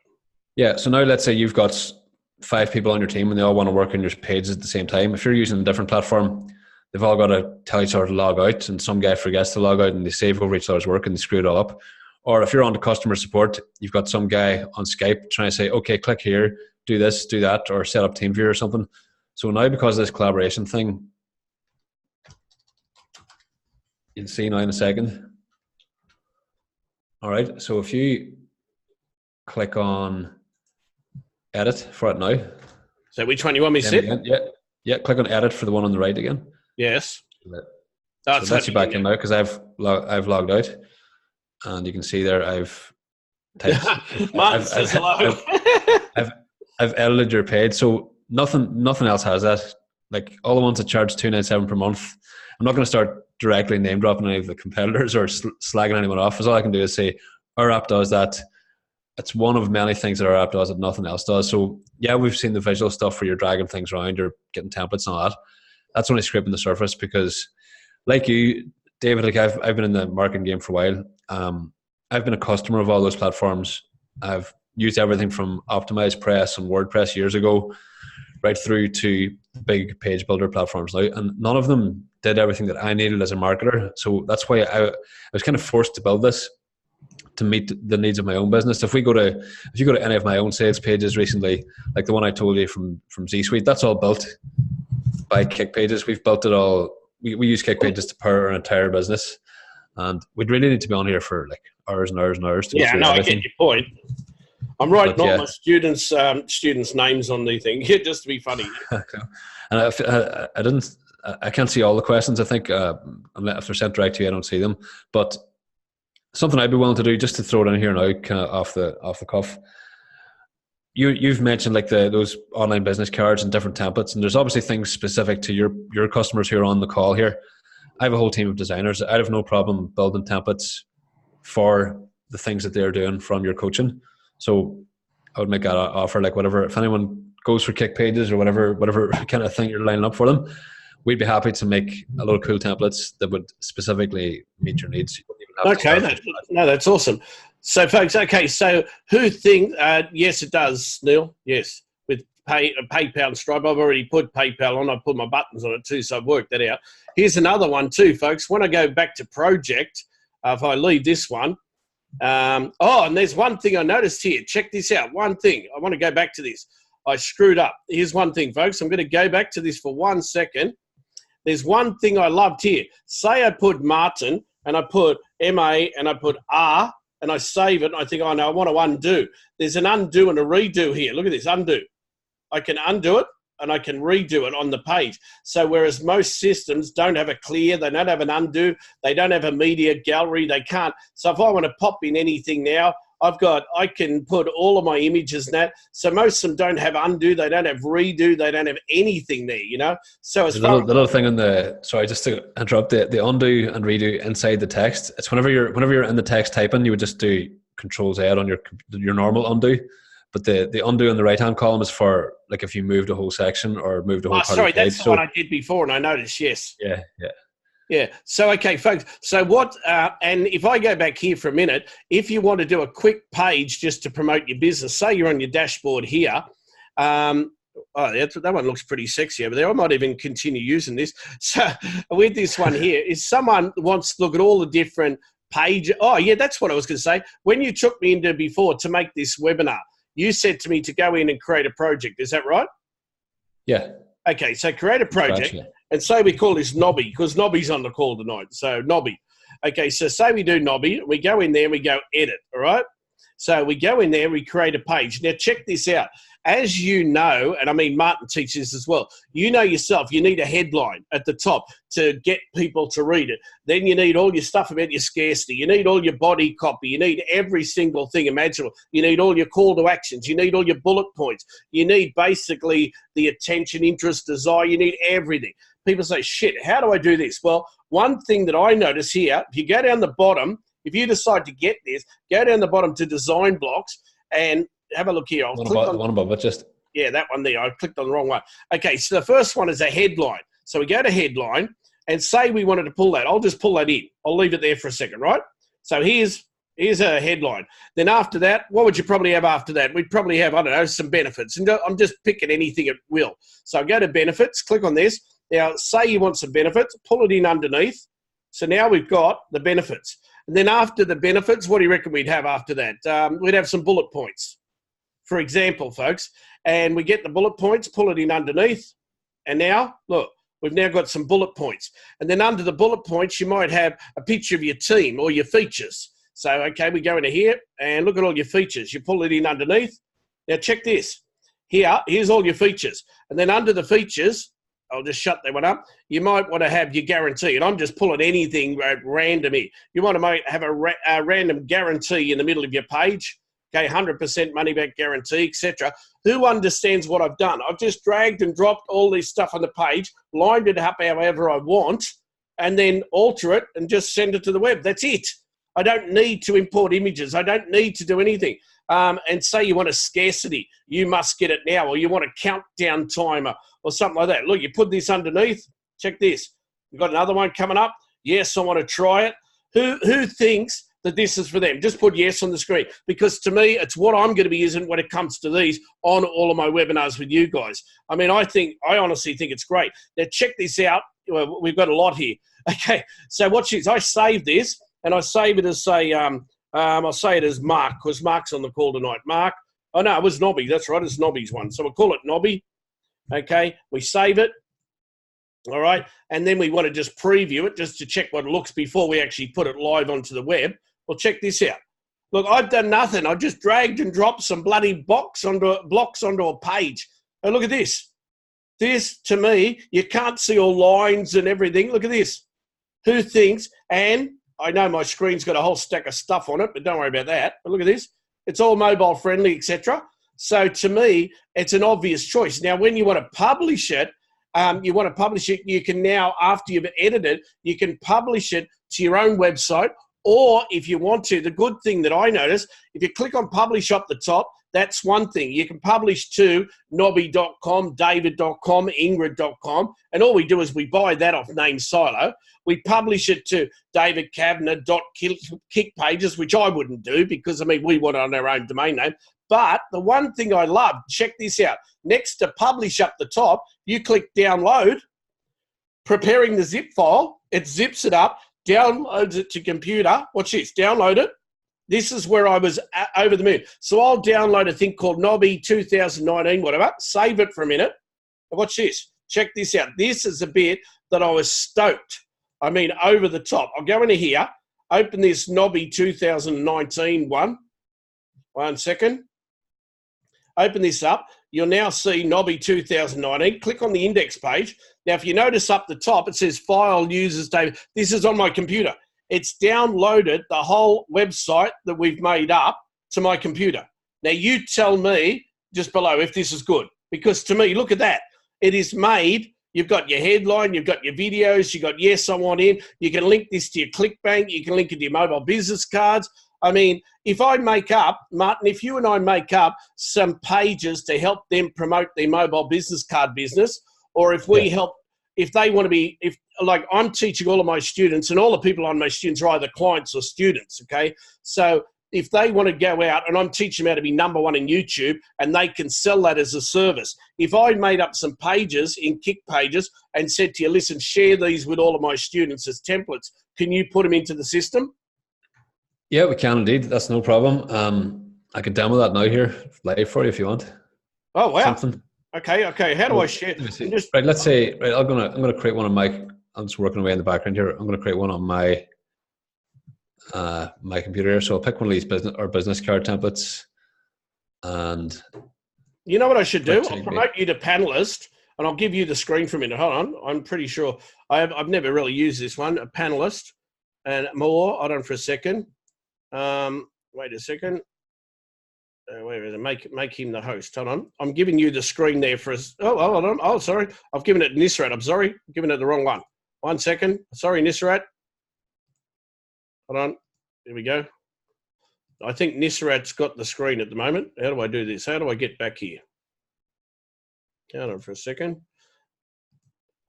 Yeah, so now let's say you've got 5 people on your team and they all want to work on your pages at the same time. If you're using a different platform, they've all got to tell each other to log out, and some guy forgets to log out and they save over each other's work and they screw it all up. Or if you're on to customer support, you've got some guy on Skype trying to say, okay, click here, do this, do that, or set up TeamViewer or something. So now because of this collaboration thing, you'll see now in a second. All right, so if you click on edit for it now. So which one you want me to set? Yeah, click on edit for the one on the right again. Yes. So that's you back in now because I've logged out, and you can see there I've typed. I've edited your page, so nothing else has that. like all the ones that charge $297 per month. I'm not going to start directly name dropping any of the competitors or slagging anyone off. Because all I can do is say our app does that. It's one of many things that our app does that nothing else does. So yeah, we've seen the visual stuff where you're dragging things around, you're getting templates and all that. That's only scraping the surface because, like you, David, like I've been in the marketing game for a while. I've been a customer of all those platforms. I've used everything from Optimize Press and WordPress years ago, right through to big page builder platforms now, and none of them did everything that I needed as a marketer. So that's why I was kind of forced to build this to meet the needs of my own business. If you go to any of my own sales pages recently, like the one I told you from Z Suite, that's all built by Kick Pages. We've built it all. We use Kick Pages to power our entire business, and we'd really need to be on here for like hours and hours and hours to go through everything. I get your point. I'm writing all my students' names on the thing just to be funny. And I can't see all the questions. I think if they're sent direct to you, I don't see them. But something I'd be willing to do, just to throw it in here now, kind of off the cuff. You've mentioned like those online business cards and different templates, and there's obviously things specific to your customers who are on the call here. I have a whole team of designers. I have no problem building templates for the things that they're doing from your coaching. So I would make that offer, like whatever, if anyone goes for Kick Pages or whatever kind of thing you're lining up for them, we'd be happy to make a lot of cool templates that would specifically meet your needs. That's awesome. So folks, so who think, yes it does, Neil, yes, with PayPal and Stripe. I've already put PayPal on, I put my buttons on it too, so I've worked that out. Here's another one too, folks. When I go back to project, if I leave this one, and there's one thing I noticed here. Check this out. One thing. I want to go back to this. I screwed up. Here's one thing, folks. I'm going to go back to this for 1 second. There's one thing I loved here. Say I put Martin and I put MA and I put R and I save it and I think, oh no, I want to undo. There's an undo and a redo here. Look at this, undo. I can undo it and I can redo it on the page. So whereas most systems don't have a clear, they don't have an undo, they don't have a media gallery, they can't. So if I want to pop in anything now, I can put all of my images in that. So most of them don't have undo, they don't have redo, they don't have anything there, you know? So as the little thing on sorry, just to interrupt, the undo and redo inside the text, it's whenever you're in the text typing, you would just do Control-Z on your normal undo. But the undo in the right-hand column is for, like, if you moved a whole section or moved a whole part of the page. That's the one I did before, and I noticed, yes. Yeah. So, okay, folks. So what, and if I go back here for a minute, if you want to do a quick page just to promote your business, say you're on your dashboard here. That one looks pretty sexy over there. I might even continue using this. So with this one here, if someone wants to look at all the different pages. Oh, yeah, that's what I was going to say. When you took me into before to make this webinar, you said to me to go in and create a project. Is that right? Yeah. Okay, so create a project. And say we call this Nobby, because Nobby's on the call tonight. So Nobby. Okay, so say we do Nobby. We go in there and we go edit, all right? So we go in there, we create a page. Now check this out. As you know, and I mean Martin teaches as well, you know yourself, you need a headline at the top to get people to read it. Then you need all your stuff about your scarcity. You need all your body copy. You need every single thing imaginable. You need all your call to actions. You need all your bullet points. You need basically the attention, interest, desire. You need everything. People say, shit, how do I do this? Well, one thing that I notice here, if you go down the bottom, if you decide to get this, go down the bottom to design blocks and have a look here. One above it, just. Yeah, that one there. I clicked on the wrong one. Okay, so the first one is a headline. So we go to headline and say we wanted to pull that. I'll just pull that in. I'll leave it there for a second, right? So here's a headline. Then after that, what would you probably have after that? We'd probably have, I don't know, some benefits. And I'm just picking anything at will. So I go to benefits, click on this. Now, say you want some benefits, pull it in underneath. So now we've got the benefits. And then after the benefits, what do you reckon we'd have after that? We'd have some bullet points, for example, folks. And we get the bullet points, pull it in underneath. And now, look, we've now got some bullet points. And then under the bullet points, you might have a picture of your team or your features. So, okay, we go into here and look at all your features. You pull it in underneath. Now, check this. Here's all your features. And then under the features, I'll just shut that one up. You might want to have your guarantee, and I'm just pulling anything random here. You want to have a random guarantee in the middle of your page. Okay, 100% money back guarantee, etc. Who understands what I've done? I've just dragged and dropped all this stuff on the page, lined it up however I want, and then alter it and just send it to the web. That's it. I don't need to import images. I don't need to do anything. And say you want a scarcity, you must get it now, or you want a countdown timer or something like that. Look, you put this underneath. Check this. You've got another one coming up. Yes, I want to try it. Who thinks that this is for them? Just put yes on the screen, because to me, it's what I'm going to be using when it comes to these on all of my webinars with you guys. I mean, I honestly think it's great. Now, check this out. Well, we've got a lot here. Okay, so watch this. I save this, and I save it as, say, I'll say it as Mark, because Mark's on the call tonight. Mark. Oh, no, it was Nobby. That's right. It's Nobby's one. So we'll call it Nobby. Okay, we save it. All right, and then we want to just preview it just to check what it looks before we actually put it live onto the web. Well, check this out. Look, I've done nothing. I just dragged and dropped some bloody blocks onto a page. And look at this. This, to me, you can't see all lines and everything. Look at this. Who thinks, and I know my screen's got a whole stack of stuff on it, but don't worry about that. But look at this. It's all mobile friendly, etc. So to me, it's an obvious choice. Now, when you want to publish it, you can now, after you've edited, you can publish it to your own website, or if you want to, the good thing that I noticed, if you click on publish up the top, that's one thing. You can publish to nobby.com, david.com, ingrid.com, and all we do is we buy that off Name Silo. We publish it to davidkavanagh.kick pages, which I wouldn't do because, I mean, we want it on our own domain name. But the one thing I love, check this out. Next to publish up the top, you click download, preparing the zip file, it zips it up, downloads it to computer. Watch this, download it. This is where I was over the moon. So I'll download a thing called Nobby 2019, whatever, save it for a minute. And watch this, check this out. This is a bit that I was stoked. I mean, over the top. I'll go into here, open this Nobby 2019 one. 1 second. Open this up. You'll now see Nobby 2019. Click on the index page. Now, if you notice up the top, it says File Users David. This is on my computer. It's downloaded the whole website that we've made up to my computer. Now, you tell me just below if this is good. Because to me, look at that. It is made. You've got your headline. You've got your videos. You've got Yes, I Want In. You can link this to your ClickBank. You can link it to your mobile business cards. I mean, if I make up, Martin, if you and I make up some pages to help them promote their mobile business card business, or if we help, if they want to be, if like I'm teaching all of my students, and all the people on my students are either clients or students, okay? So if they want to go out, and I'm teaching them how to be number one in YouTube, and they can sell that as a service. If I made up some pages in Kick Pages and said to you, listen, share these with all of my students as templates, can you put them into the system? Yeah, we can indeed. That's no problem. I can demo that now here live for you if you want. Oh wow! Something. Okay. How do I share? Right. Let's say. Right. I'm gonna create one on my. I'm just working away in the background here. I'm gonna create one on my my computer here. So I'll pick one of these business card templates. And you know what I should do? I'll promote you to panelist, and I'll give you the screen for a minute. Hold on. I'm pretty sure I've never really used this one. A panelist and more. Hold on for a second. Wait a second. Wait a minute. Make him the host. Hold on. I'm giving you the screen there for us. Oh, hold on. Oh, sorry. I've given it Nisrat. I'm sorry. I'm giving it the wrong one. 1 second. Sorry, Nisrat. Hold on. There we go. I think Nisrat's got the screen at the moment. How do I do this? How do I get back here? Hold on for a second.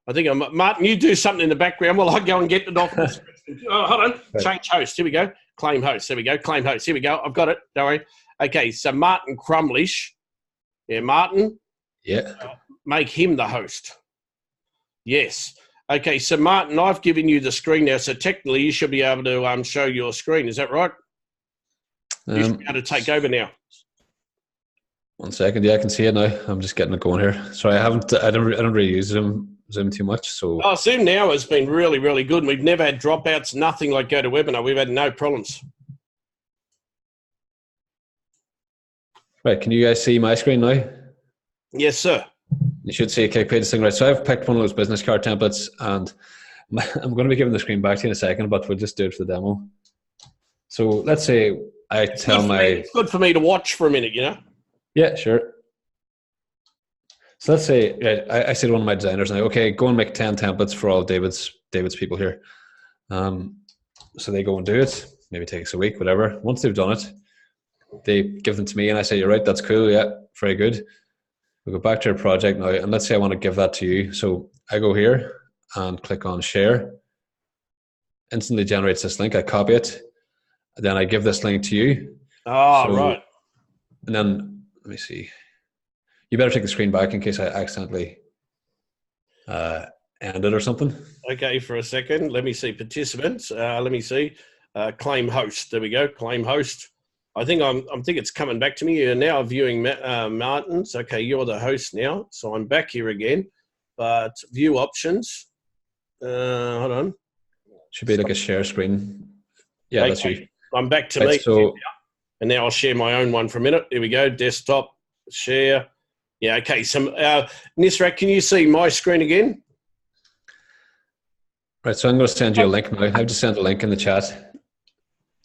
I think Martin, you do something in the background while I go and get it off. Oh, hold on. Change host. Here we go. Claim host. There we go. Claim host. Here we go. I've got it. Don't worry. Okay, so Martin Crumlish. Yeah, Martin. Yeah. Make him the host. Yes. Okay, so Martin, I've given you the screen now, so technically you should be able to show your screen. Is that right? You should be able to take over now. 1 second. Yeah, I can see it now. I'm just getting it going here. Sorry, I don't really use Zoom too much. So Zoom now has been really, really good. And we've never had dropouts, nothing like GoToWebinar. We've had no problems. Right, can you guys see my screen now? Yes, sir. You should see a Kick Pages thing, right? So I've picked one of those business card templates, and I'm going to be giving the screen back to you in a second, but we'll just do it for the demo. So let's say I tell my It's good for me to watch for a minute, you know. yeah, sure. So let's say I say to one of my designers, now, okay, go and make 10 templates for all David's people here. So they go and do it. Maybe it takes a week, whatever. Once they've done it, they give them to me, and I say, "You're right. That's cool. Yeah, very good." We go back to our project now, and let's say I want to give that to you. So I go here and click on share. Instantly generates this link. I copy it, and then I give this link to you. Oh, So- right. And then let me see. You better take the screen back in case I accidentally end it or something. Okay, for a second. Let me see participants. Let me see. Claim host. There we go. Claim host. I think it's coming back to me. You're now viewing Martin's. Okay, you're the host now. So I'm back here again. But view options. Hold on. Should be like a share screen. Yeah, Okay, that's you. I'm back to Right, me. so And now I'll share my own one for a minute. Here we go. Desktop. Share. Yeah, okay. Nisrat, can you see my screen again? right, so I'm going to send you a link now. I've just sent a link in the chat.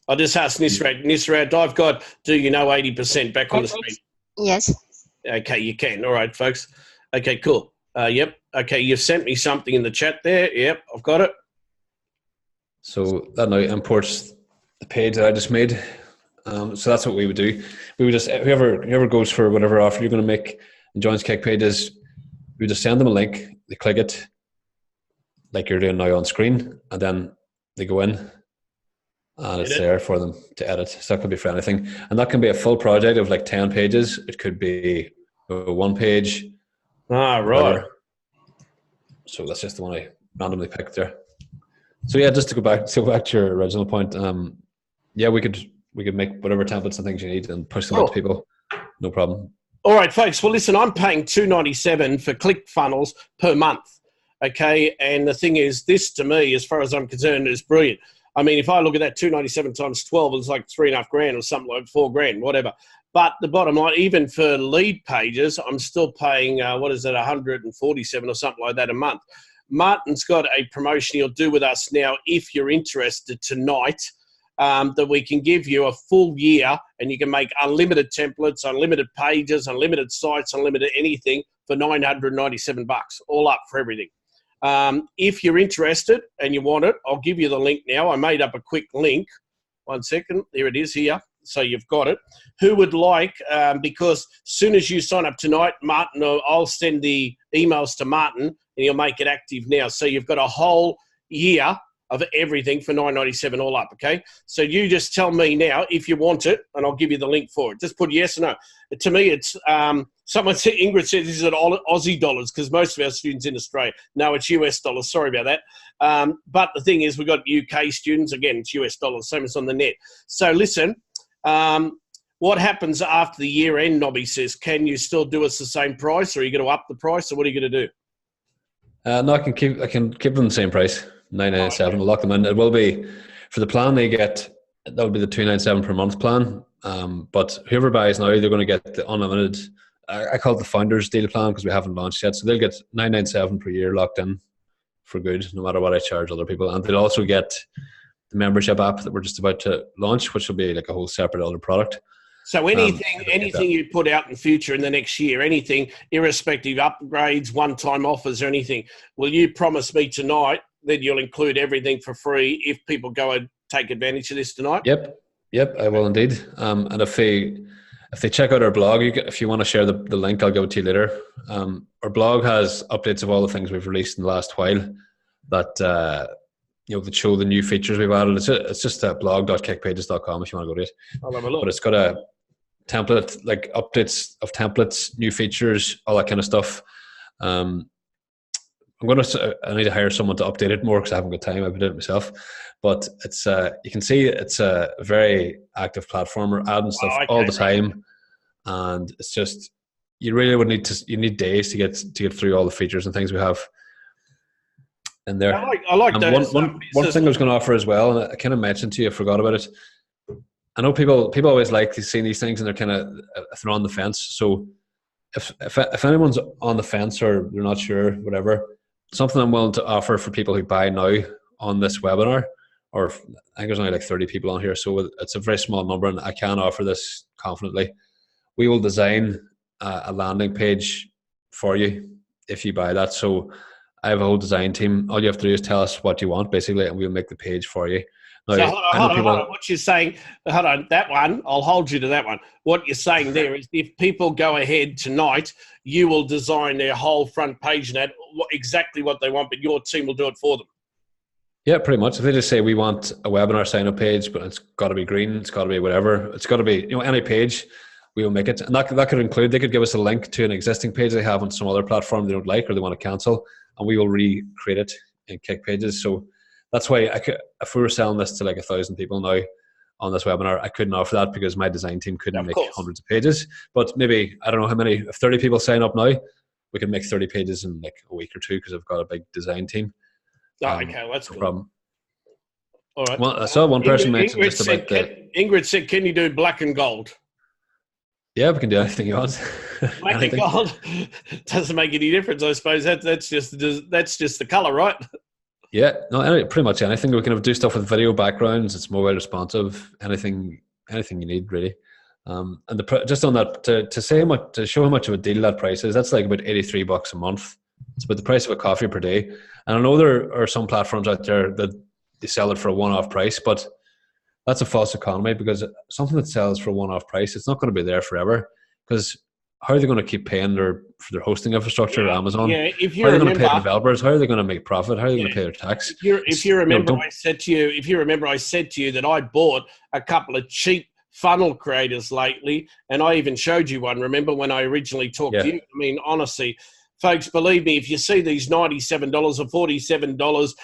I just asked Nisrat. Nisrat, I've got, do you know 80% back on the screen? Yes. Okay, you can. All right, folks. Okay, cool. Yep. Okay, you've sent me something in the chat there. Yep, I've got it. So that now imports the page that I just made. So that's what we would do. We would just, whoever goes for whatever offer you're going to make and joins Cake Pages, we would just send them a link. They click it, like you're doing now on screen, and then they go in, and it's there for them to edit. So that could be for anything, and that can be a full project of like 10 pages. It could be a 1 page. Ah, right. Whatever. So that's just the one I randomly picked there. So yeah, just to go back to your original point, yeah, we could make whatever templates and things you need and push them out to people. No problem. All right, folks. Well, listen, I'm paying $2.97 for ClickFunnels per month. Okay, and the thing is, this to me, as far as I'm concerned, is brilliant. I mean, if I look at that $2.97 times 12, it's like $3,500 or something like $4,000, whatever. But the bottom line, even for lead pages, I'm still paying $147 or something like that a month. Martin's got a promotion he'll do with us now if you're interested tonight, that we can give you a full year and you can make unlimited templates, unlimited pages, unlimited sites, unlimited anything for $997, all up for everything. If you're interested and you want it, I'll give you the link now. I made up a quick link. 1 second. There it is here. So you've got it. Who would like, because as soon as you sign up tonight, Martin, I'll send the emails to Martin and he'll make it active now. So you've got a whole year of everything for $9.97 all up, okay? So you just tell me now if you want it, and I'll give you the link for it. Just put yes or no. To me, it's someone said, Ingrid said this is at Aussie dollars because most of our students in Australia. No, it's US dollars. Sorry about that. But the thing is, we've got UK students. Again, it's US dollars, same as on the net. So listen, what happens after the year end, Nobby says, can you still do us the same price, or are you going to up the price, or what are you going to do? No, I can keep them the same price. $9.97. We'll lock them in. It will be for the plan they get. That would be the $2.97 per month plan. But whoever buys now, they're going to get the unlimited. I call it the founders deal plan because we haven't launched yet. So they'll get $9.97 per year locked in for good, no matter what I charge other people. And they'll also get the membership app that we're just about to launch, which will be like a whole separate other product. So anything you put out in future in the next year, anything, irrespective upgrades, one-time offers or anything, will you promise me tonight that you'll include everything for free if people go and take advantage of this tonight? Yep, I will indeed. And if they check out our blog, if you want to share the link, I'll give it to you later. Our blog has updates of all the things we've released in the last while that that show the new features we've added. It's just blog.cakepages.com if you want to go to it. I'll have a look. But it's got a template, like updates of templates, new features, all that kind of stuff. I need to hire someone to update it more because I haven't got time. I've been doing it myself. But it's you can see it's a very active platform. We're adding stuff all the time, and it's just you really would need days to get through all the features and things we have in there. I like those. One thing I was going to offer as well, and I kind of mentioned to you, I forgot about it. I know people always like seeing these things and they're kind of they're on the fence. So if anyone's on the fence or they're not sure, whatever, something I'm willing to offer for people who buy now on this webinar or I think there's only like 30 people on here, so it's a very small number, and I can offer this confidently. We will design a landing page for you if you buy that. So I have a whole design team. All you have to do is tell us what you want, basically, and we'll make the page for you. Now, So hold on. What you're saying, hold on, that one, I'll hold you to that one. What you're saying there is if people go ahead tonight, you will design their whole front page and that exactly what they want, but your team will do it for them. Yeah, pretty much. If they just say we want a webinar sign-up page, but it's got to be green, it's got to be whatever, it's got to be, any page, we will make it. And that could include, they could give us a link to an existing page they have on some other platform they don't like or they want to cancel, and we will recreate it in Kick Pages. So that's why if we were selling this to like 1,000 people now on this webinar, I couldn't offer that because my design team couldn't make hundreds of pages. But maybe, I don't know how many, if 30 people sign up now, we can make 30 pages in like a week or two because I've got a big design team. Okay, well, that's cool. Problem. All right. Well, I saw one person mention just about Ingrid said, can you do black and gold? Yeah, we can do anything you want. Black and gold doesn't make any difference, I suppose. That's just the colour, right? Yeah, no, pretty much anything. We can do stuff with video backgrounds. It's mobile responsive. Anything you need, really. And just on that, to show how much of a deal that price is, that's like about $83 a month. It's about the price of a coffee per day. And I know there are some platforms out there that they sell it for a one-off price, but that's a false economy, because something that sells for a one-off price, it's not going to be there forever. Because how are they going to keep paying for their hosting infrastructure at Amazon? Yeah, how are they going to pay the developers? How are they going to make profit? How are they going to pay their tax? If you remember, I said to you that I bought a couple of cheap funnel creators lately, and I even showed you one. Remember when I originally talked to you? I mean, honestly, folks, believe me, if you see these $97 or $47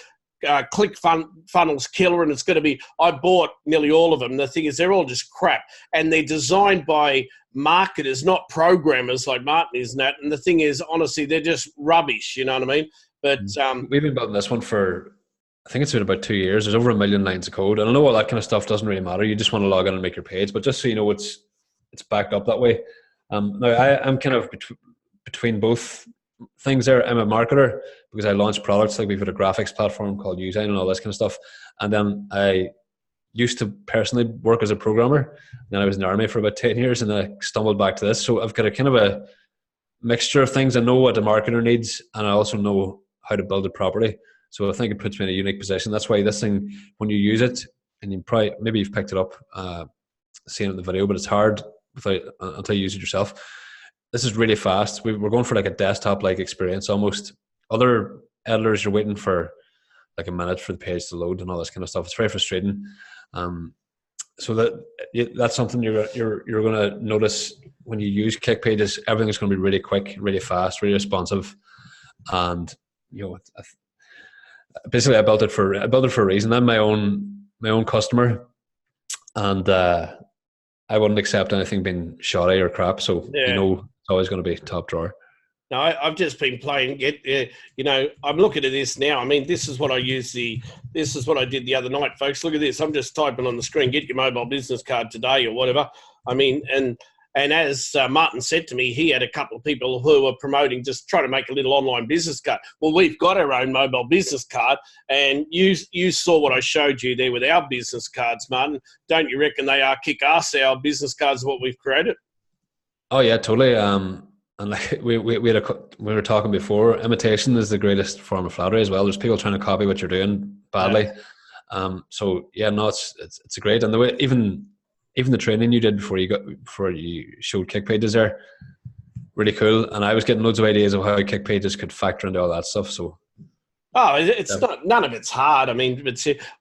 ClickFunnels killer, and it's going to be, I bought nearly all of them. The thing is, they're all just crap, and they're designed by marketers, not programmers like Martin is. And the thing is, honestly, they're just rubbish. You know what I mean? But we've been building this one for, I think it's been about 2 years. There's over 1 million lines of code, and I know all that kind of stuff doesn't really matter. You just want to log in and make your page, but just so you know, it's backed up that way. Now I'm kind of between both things there. I'm a marketer because I launch products, like we've got a graphics platform called Usign and all this kind of stuff. And then I used to personally work as a programmer. Then I was in the army for about 10 years, and then I stumbled back to this. So I've got a kind of a mixture of things. I know what a marketer needs, and I also know how to build it properly. So I think it puts me in a unique position. That's why this thing, when you use it, and maybe you've picked it up, seeing it in the video, but it's hard until you use it yourself. This is really fast. We're going for like a desktop-like experience almost. Other editors, you're waiting for like a minute for the page to load and all this kind of stuff. It's very frustrating. So that's something you're going to notice when you use Kick Pages. Everything's going to be really quick, really fast, really responsive, and basically I built it for a reason. I'm my own customer, and I wouldn't accept anything being shoddy or crap. So it's always going to be top drawer. No, I've just been playing. I'm looking at this now. I mean, this is what I this is what I did the other night, folks. Look at this. I'm just typing on the screen, get your mobile business card today or whatever. I mean, and as Martin said to me, he had a couple of people who were promoting, just trying to make a little online business card. Well, we've got our own mobile business card, and you saw what I showed you there with our business cards, Martin. Don't you reckon they are kick-ass, our business cards, what we've created? Oh, yeah, totally. And like we were talking before, imitation is the greatest form of flattery as well. There's people trying to copy what you're doing badly. Yeah. So yeah, no, it's great. And the way even the training you did before you showed Kick Pages there, really cool. And I was getting loads of ideas of how Kick Pages could factor into all that stuff. So it's not, none of it's hard. I mean,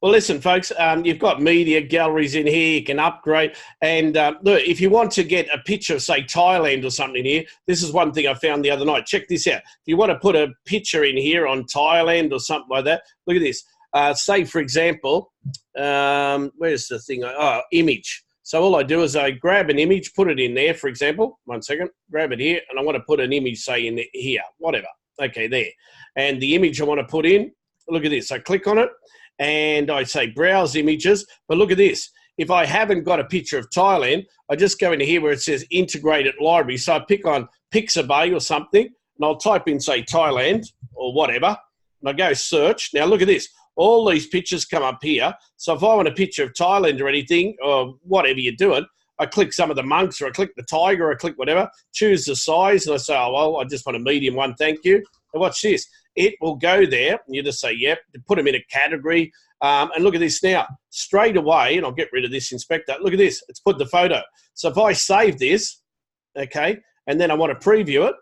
well, listen, folks, you've got media galleries in here. You can upgrade. And look, if you want to get a picture of, say, Thailand or something here, this is one thing I found the other night. Check this out. If you want to put a picture in here on Thailand or something like that, look at this. Say, for example, where's the thing? Image. So all I do is I grab an image, put it in there, for example. 1 second. Grab it here, and I want to put an image, say, in here. Whatever. Okay, there. And the image I want to put in, look at this. I click on it, and I say Browse Images. But look at this. If I haven't got a picture of Thailand, I just go into here where it says Integrated Library. So I pick on Pixabay or something, and I'll type in, say, Thailand or whatever. and I go search. Now look at this. All these pictures come up here. So if I want a picture of Thailand or anything, or whatever you're doing, I click some of the monks, or I click the tiger, or I click whatever, choose the size, and I say, oh, well, I just want a medium one, thank you. And watch this. It will go there, and you just say, yep, put them in a category. And look at this now. Straight away, and I'll get rid of this inspector. Look at this. It's put the photo. So if I save this, okay, and then I want to preview it,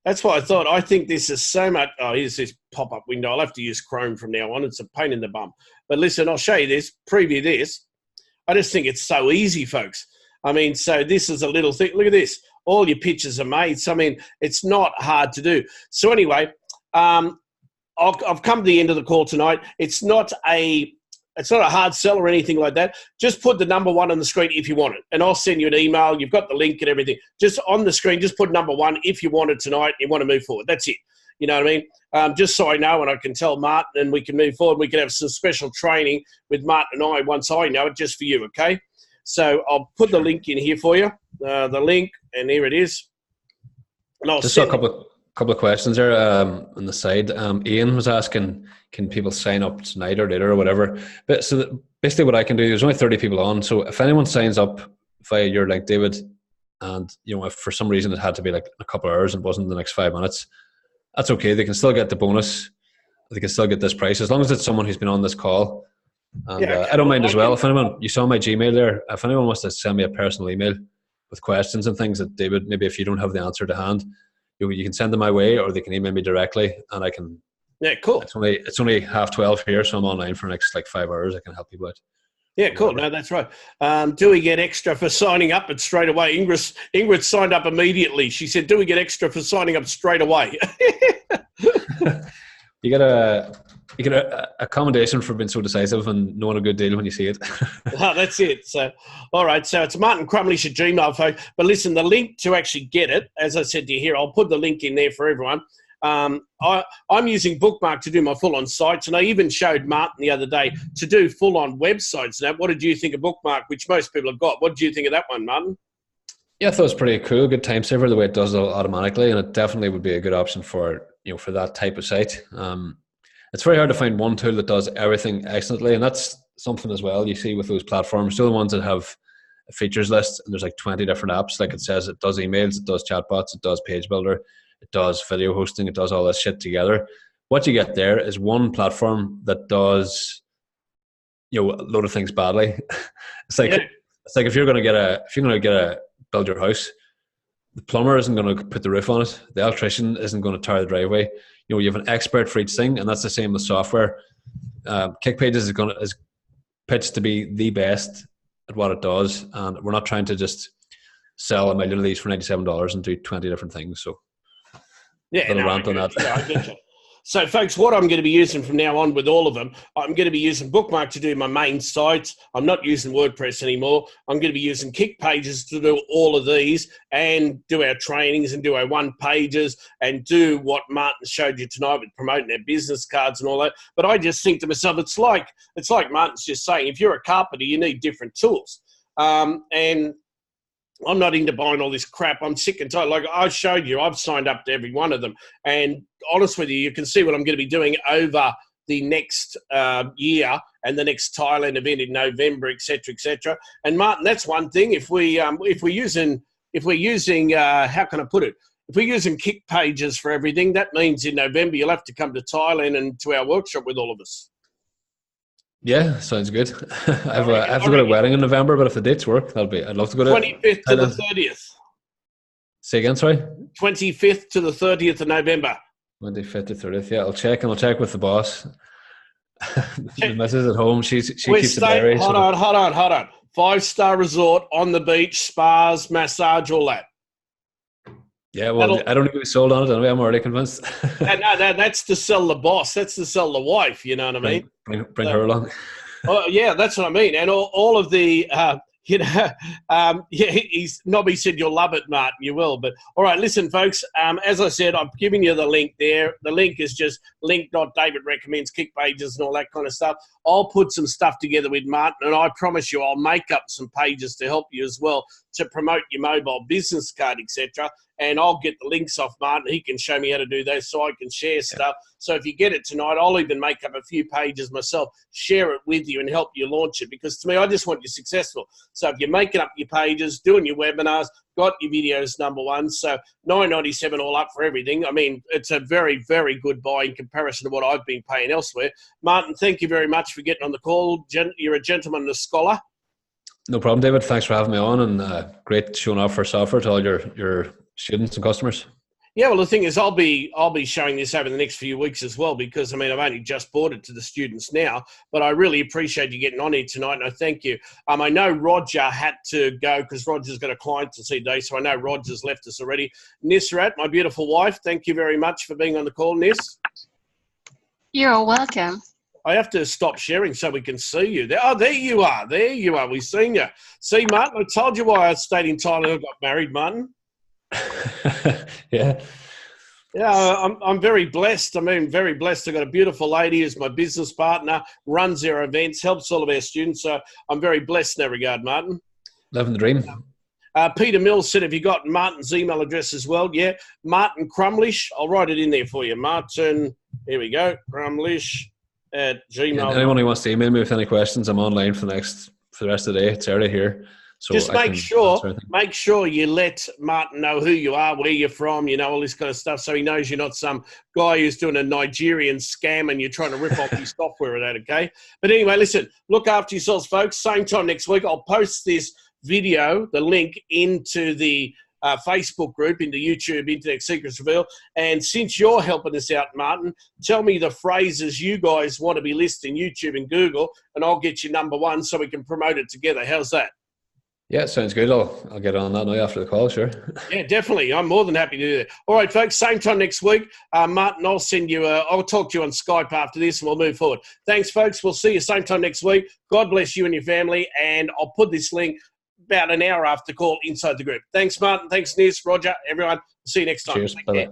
that's why I thought, I think this is so much. Oh, here's this pop-up window. I'll have to use Chrome from now on. It's a pain in the bum. But listen, I'll show you this, preview this. I just think it's so easy, folks. I mean, so this is a little thing. Look at this. All your pictures are made. So, I mean, it's not hard to do. So anyway, I've come to the end of the call tonight. It's not a hard sell or anything like that. Just put the number 1 on the screen if you want it. And I'll send you an email. You've got the link and everything. Just on the screen, just put number 1 if you want it tonight and you want to move forward. That's it. You know what I mean? Just so I know and I can tell Martin and we can move forward. We can have some special training with Martin and I once I know it, just for you, okay? So I'll put the link in here for you. The link, and here it is. And I'll just a couple of questions there on the side. Ian was asking, can people sign up tonight or later or whatever? But so basically what I can do, there's only 30 people on. So if anyone signs up via your link, David, and you know, if for some reason it had to be like a couple of hours and wasn't the next 5 minutes, that's okay. They can still get the bonus. They can still get this price as long as it's someone who's been on this call. And Yeah, I don't mind as well. If anyone, you saw my Gmail there, if anyone wants to send me a personal email with questions and things that David, maybe if you don't have the answer to hand, you can send them my way, or they can email me directly, and I can. Yeah, cool. It's only 12:30 here, so I'm online for the next like 5 hours. I can help people out. Yeah, cool. No, that's right. Do we get extra for signing up? And straight away, Ingrid signed up immediately. She said, "Do we get extra for signing up straight away?" You get a accommodation for being so decisive and knowing a good deal when you see it. Oh, that's it. So, all right. So it's Martin Crumlish at Gmail, folks. But listen, the link to actually get it, as I said to you here, I'll put the link in there for everyone. I'm using Bookmark to do my full-on sites, and I even showed Martin the other day to do full-on websites. Now, what did you think of Bookmark, which most people have got? What did you think of that one, Martin? Yeah, I thought it was pretty cool. Good time saver the way it does it automatically, and it definitely would be a good option for that type of site. It's very hard to find one tool that does everything excellently, and that's something as well you see with those platforms. They're the ones that have a features list, and there's like 20 different apps. Like it says, it does emails, it does chatbots, it does page builder, it does video hosting, it does all this shit together. What you get there is one platform that does a load of things badly. It's like if you're going to build your house, the plumber isn't going to put the roof on it. The electrician isn't going to tar the driveway. You have an expert for each thing, and that's the same with software. Kickpages is pitched to be the best at what it does, and we're not trying to just sell a million of these for $97 and do 20 different things. So, rant on that. Yeah, I get you. So, folks, what I'm going to be using from now on with all of them, I'm going to be using Bookmark to do my main sites. I'm not using WordPress anymore. I'm going to be using Kickpages to do all of these and do our trainings and do our one-pages and do what Martin showed you tonight with promoting our business cards and all that. But I just think to myself, it's like Martin's just saying, if you're a carpenter, you need different tools. And I'm not into buying all this crap. I'm sick and tired. Like I showed you, I've signed up to every one of them. And honest with you, you can see what I'm going to be doing over the next year and the next Thailand event in November, et cetera, And Martin, that's one thing. If we're using, how can I put it? If we're using Kickpages for everything, that means in November you'll have to come to Thailand and to our workshop with all of us. Yeah, sounds good. I have to go to a wedding in November, but if the dates work, I'd love to go to 25th to the 30th. Say again, sorry? 25th to the 30th of November. 25th to 30th, yeah. I'll check with the boss. The missus at home, she keeps the diary. Hold on. 5-star resort, on the beach, spas, massage, all that. Yeah, well, I don't think we sold on it anyway. I'm already convinced. No, that's to sell the boss. That's to sell the wife. You know what I mean? Bring her along. Oh, yeah, that's what I mean. And all of the, Nobby said you'll love it, Martin. You will. But all right, listen, folks. As I said, I'm giving you the link there. The link is just link.davidrecommends Kickpages and all that kind of stuff. I'll put some stuff together with Martin, and I promise you I'll make up some pages to help you as well to promote your mobile business card, etc. and I'll get the links off Martin. He can show me how to do those so I can share stuff. So if you get it tonight, I'll even make up a few pages myself, share it with you and help you launch it, because to me, I just want you successful. So if you're making up your pages, doing your webinars, got your videos #1, so $9.97 all up for everything. I mean, it's a very, very good buy in comparison to what I've been paying elsewhere. Martin, thank you very much for getting on the call. You're a gentleman and a scholar. No problem, David. Thanks for having me on, and great showing off for software to all your students and customers. Yeah, well, the thing is, I'll be showing this over the next few weeks as well, because, I mean, I've only just bought it to the students now, but I really appreciate you getting on here tonight, and I thank you. I know Roger had to go because Roger's got a client to see today, so I know Roger's left us already. Nisrat, my beautiful wife, thank you very much for being on the call, Nis. You're welcome. I have to stop sharing so we can see you. There you are. There you are. We've seen you. See, Martin, I told you why I stayed in Thailand and got married, Martin. Yeah. Yeah, I'm very blessed. I mean, very blessed. I've got a beautiful lady who's my business partner, runs their events, helps all of our students. So I'm very blessed in that regard, Martin. Living the dream. Peter Mills said, have you got Martin's email address as well? Yeah, Martin Crumlish. I'll write it in there for you. Martin, here we go, Crumlish@gmail. Yeah, anyone who wants to email me with any questions, I'm online for the rest of the day. It's early here. So just make sure you let Martin know who you are, where you're from, all this kind of stuff, so he knows you're not some guy who's doing a Nigerian scam and you're trying to rip off his software or that, okay? But anyway, listen, look after yourselves, folks. Same time next week, I'll post this video, the link, into the Facebook group, into YouTube, Internet Secrets Reveal. And since you're helping us out, Martin, tell me the phrases you guys want to be listed in YouTube and Google, and I'll get you #1 so we can promote it together. How's that? Yeah, sounds good. I'll get on that now after the call, sure. Yeah, definitely. I'm more than happy to do that. All right, folks, same time next week. Martin, I'll talk to you on Skype after this and we'll move forward. Thanks, folks. We'll see you same time next week. God bless you and your family. And I'll put this link about an hour after the call inside the group. Thanks, Martin. Thanks, Nis, Roger, everyone. See you next time. Cheers. Bye-bye.